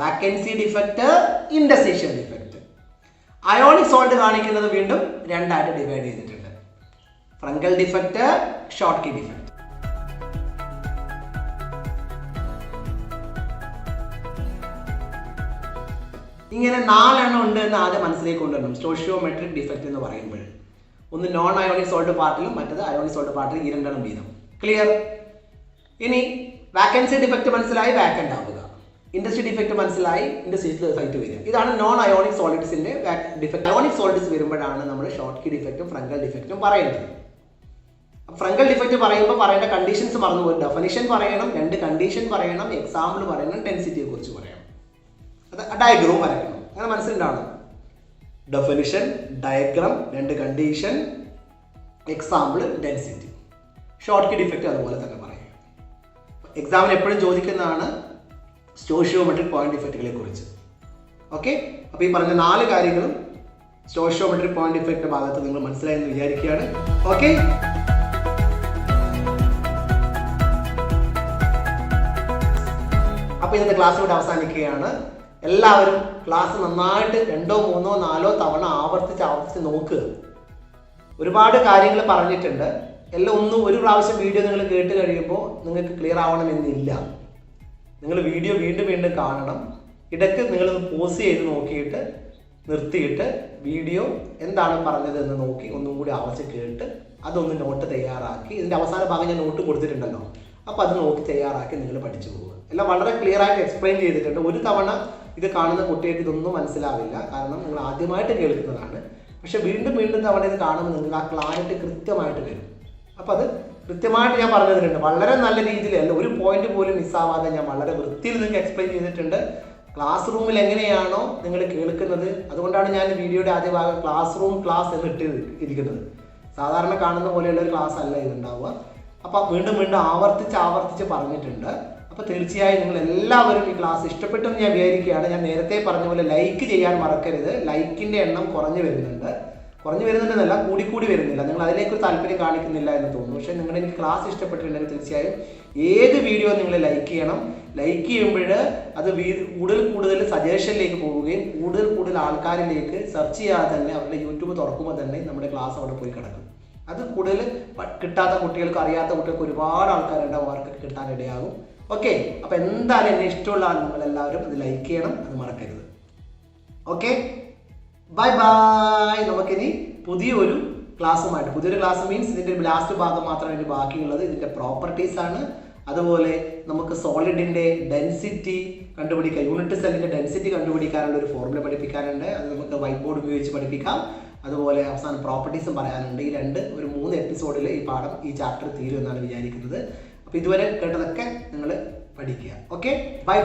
Vacancy defect, interstitial defect. Ionic solid കാണിക്കുന്നത് വീണ്ടും 2 ഡിവൈഡ് ചെയ്തിട്ടുണ്ട്. Frenkel defect, Schottky defect. ഇങ്ങനെ 4 എണ്ണം ഉണ്ട് എന്ന് ആദ്യം മനസ്സിലേക്ക് കൊണ്ടുവരണം സ്റ്റോഷിയോമെട്രിക് ഡിഫക്റ്റ് എന്ന് പറയുമ്പോൾ. ഒന്ന് നോൺ അയോണിക് സോൾട്ട് പാർട്ടിലും മറ്റത് അയോണിക് സോൾട്ട് പാർട്ടിലും ഈ 2 എണ്ണം വീതം. ക്ലിയർ? ഇനി വാക്കൻസി ഡിഫക്റ്റ് മനസ്സിലായി, വാക്കൻ്റ് ആവുക. ഇൻഡസ്ട്രി ഡിഫക്റ്റ് മനസ്സിലായി, ഇൻഡസ്ട്രിയിൽ സൈറ്റ് വരിക. ഇതാണ് നോൺ അയോണിക് സോളിഡ്സിന്റെ ഡിഫക്റ്റ്. അയോണിക് സോളിഡ്സ് വരുമ്പോഴാണ് നമ്മൾ ഷോർട്ട് കീ ഡിഫക്റ്റും ഫ്രങ്കൽ ഡിഫക്റ്റും പറയുന്നത്. ഫ്രങ്കൽ ഡിഫക്റ്റ് പറയുമ്പോൾ പറയേണ്ട കണ്ടീഷൻസ് മറന്നുപോയി. ഡെഫിനിഷൻ പറയണം, 2 കണ്ടീഷൻ പറയണം, എക്സാമ്പിൾ പറയണം, ഡെൻസിറ്റിയെ കുറിച്ച് പറയണം. അത് ഡയഗ്രാം വരയ്ക്കണം. അങ്ങനെ മനസ്സിലുണ്ടാവണം. Definition, diagram, 2 condition, example, density. Schottky defect അതുപോലെ തന്നെ പറയും. എക്സാമിന് എപ്പോഴും ചോദിക്കുന്നതാണ് സ്റ്റോഷിയോമെട്രിക് പോയിന്റ് ഡിഫക്റ്റുകളെ കുറിച്ച്. ഓക്കെ, അപ്പോൾ ഈ പറഞ്ഞ 4 കാര്യങ്ങളും സ്റ്റോയിഷ്യോമെട്രിക് പോയിന്റ് ഇഫക്റ്റ് ഭാഗത്ത് നിങ്ങൾ മനസ്സിലായെന്ന് വിചാരിക്കുകയാണ്. ഓക്കെ, അപ്പോൾ ഇന്നത്തെ ക്ലാസ് ഇവിടെ അവസാനിക്കുകയാണ്. എല്ലാവരും ക്ലാസ് നന്നായിട്ട് 2, 3, 4 തവണ ആവർത്തിച്ച് നോക്കുക. ഒരുപാട് കാര്യങ്ങൾ പറഞ്ഞിട്ടുണ്ട്. എല്ലാം ഒരു പ്രാവശ്യം വീഡിയോ നിങ്ങൾ കേട്ട് കഴിയുമ്പോൾ നിങ്ങൾക്ക് ക്ലിയർ ആവണമെന്നില്ല. നിങ്ങൾ വീഡിയോ വീണ്ടും കാണണം. ഇടയ്ക്ക് നിങ്ങൾ പോസ് ചെയ്ത് നോക്കിയിട്ട് നിർത്തിയിട്ട് വീഡിയോ എന്താണ് പറഞ്ഞത് എന്ന് നോക്കി ഒന്നും കൂടി ആവർത്തിച്ച് കേട്ട് അതൊന്ന് നോട്ട് തയ്യാറാക്കി, ഇതിൻ്റെ അവസാന ഭാഗം ഞാൻ നോട്ട് കൊടുത്തിട്ടുണ്ടല്ലോ, അപ്പോൾ അത് നോക്കി തയ്യാറാക്കി നിങ്ങൾ പഠിച്ചു പോകുക. എല്ലാം വളരെ ക്ലിയർ ആയിട്ട് എക്സ്പ്ലെയിൻ ചെയ്തിട്ടുണ്ട്. ഒരു തവണ ഇത് കാണുന്ന കുട്ടികൾക്ക് ഇതൊന്നും മനസ്സിലാവില്ല, കാരണം നിങ്ങൾ ആദ്യമായിട്ട് കേൾക്കുന്നതാണ്. പക്ഷെ വീണ്ടും തവണ ഇത് കാണുമ്പോൾ നിങ്ങൾക്ക് ആ ക്ലാരിറ്റി കൃത്യമായിട്ട് വരും. അപ്പോൾ അത് കൃത്യമായിട്ട് ഞാൻ പറഞ്ഞു തന്നിട്ടുണ്ട്. വളരെ നല്ല രീതിയിലല്ല, ഒരു പോയിന്റ് പോലും മിസ്സാവാതെ ഞാൻ വളരെ വൃത്തിയിൽ നിങ്ങൾക്ക് എക്സ്പ്ലെയിൻ ചെയ്തിട്ടുണ്ട്. ക്ലാസ് റൂമിൽ എങ്ങനെയാണോ നിങ്ങൾ കേൾക്കുന്നത്, അതുകൊണ്ടാണ് ഞാൻ വീഡിയോയുടെ ആദ്യ ഭാഗം ക്ലാസ് എന്ന് ഇരിക്കുന്നത്. സാധാരണ കാണുന്ന പോലെയുള്ള ഒരു ക്ലാസ് അല്ല ഇതുണ്ടാവുക. അപ്പോൾ വീണ്ടും ആവർത്തിച്ച് പറഞ്ഞിട്ടുണ്ട്. അപ്പോൾ തീർച്ചയായും നിങ്ങൾ എല്ലാവരും ഈ ക്ലാസ് ഇഷ്ടപ്പെട്ടെന്ന് ഞാൻ വിചാരിക്കുകയാണ്. ഞാൻ നേരത്തെ പറഞ്ഞ പോലെ ലൈക്ക് ചെയ്യാൻ മറക്കരുത്. ലൈക്കിൻ്റെ എണ്ണം കുറഞ്ഞു വരുന്നുണ്ടെന്നല്ല, കൂടി വരുന്നില്ല. നിങ്ങൾ അതിലേക്കൊരു താല്പര്യം കാണിക്കുന്നില്ല എന്ന് തോന്നുന്നു. പക്ഷേ നിങ്ങളുടെ എനിക്ക് ക്ലാസ് ഇഷ്ടപ്പെട്ടിട്ടുണ്ടെങ്കിൽ തീർച്ചയായും ഏത് വീഡിയോ നിങ്ങൾ ലൈക്ക് ചെയ്യണം. ലൈക്ക് ചെയ്യുമ്പോൾ അത് കൂടുതൽ സജഷനിലേക്ക് പോവുകയും കൂടുതൽ ആൾക്കാരിലേക്ക് സെർച്ച് ചെയ്യാതെ തന്നെ അവരുടെ യൂട്യൂബ് തുറക്കുമ്പോൾ തന്നെ നമ്മുടെ ക്ലാസ് അവിടെ പോയി കിടക്കും. അത് കൂടുതൽ കിട്ടാത്ത കുട്ടികൾക്ക്, അറിയാത്ത കുട്ടികൾക്ക് ഒരുപാട് ആൾക്കാരുണ്ടാവും, അവർക്ക് കിട്ടാനിടയാകും. ഓക്കെ, അപ്പോൾ എന്തായാലും എന്നെ ഇഷ്ടമുള്ള നിങ്ങളെല്ലാവരും അത് ലൈക്ക് ചെയ്യണം, അത് മറക്കരുത്. Okay, bye. നമുക്കിനി പുതിയൊരു ക്ലാസ് മീൻസ് ഇതിൻ്റെ ലാസ്റ്റ് ഭാഗം മാത്രമാണ് ഇനി ബാക്കിയുള്ളത്. ഇതിൻ്റെ പ്രോപ്പർട്ടീസ് ആണ്. അതുപോലെ നമുക്ക് സോളിഡിൻ്റെ ഡെൻസിറ്റി കണ്ടുപിടിക്കാം, യൂണിറ്റ് സെല്ലിൻ്റെ ഡെൻസിറ്റി കണ്ടുപിടിക്കാനുള്ള ഒരു ഫോർമുല പഠിപ്പിക്കാനുണ്ട്. അത് നമുക്ക് വൈറ്റ് ബോർഡ് ഉപയോഗിച്ച് പഠിപ്പിക്കാം. അതുപോലെ അവസാനം പ്രോപ്പർട്ടീസും പറയാനുണ്ട്. ഈ 3 എപ്പിസോഡിൽ ഈ ചാപ്റ്റർ തീരുമെന്നാണ് വിചാരിക്കുന്നത്. അപ്പോൾ ഇതുവരെ കേട്ടതൊക്കെ നിങ്ങൾ പഠിക്കുക. Okay, by.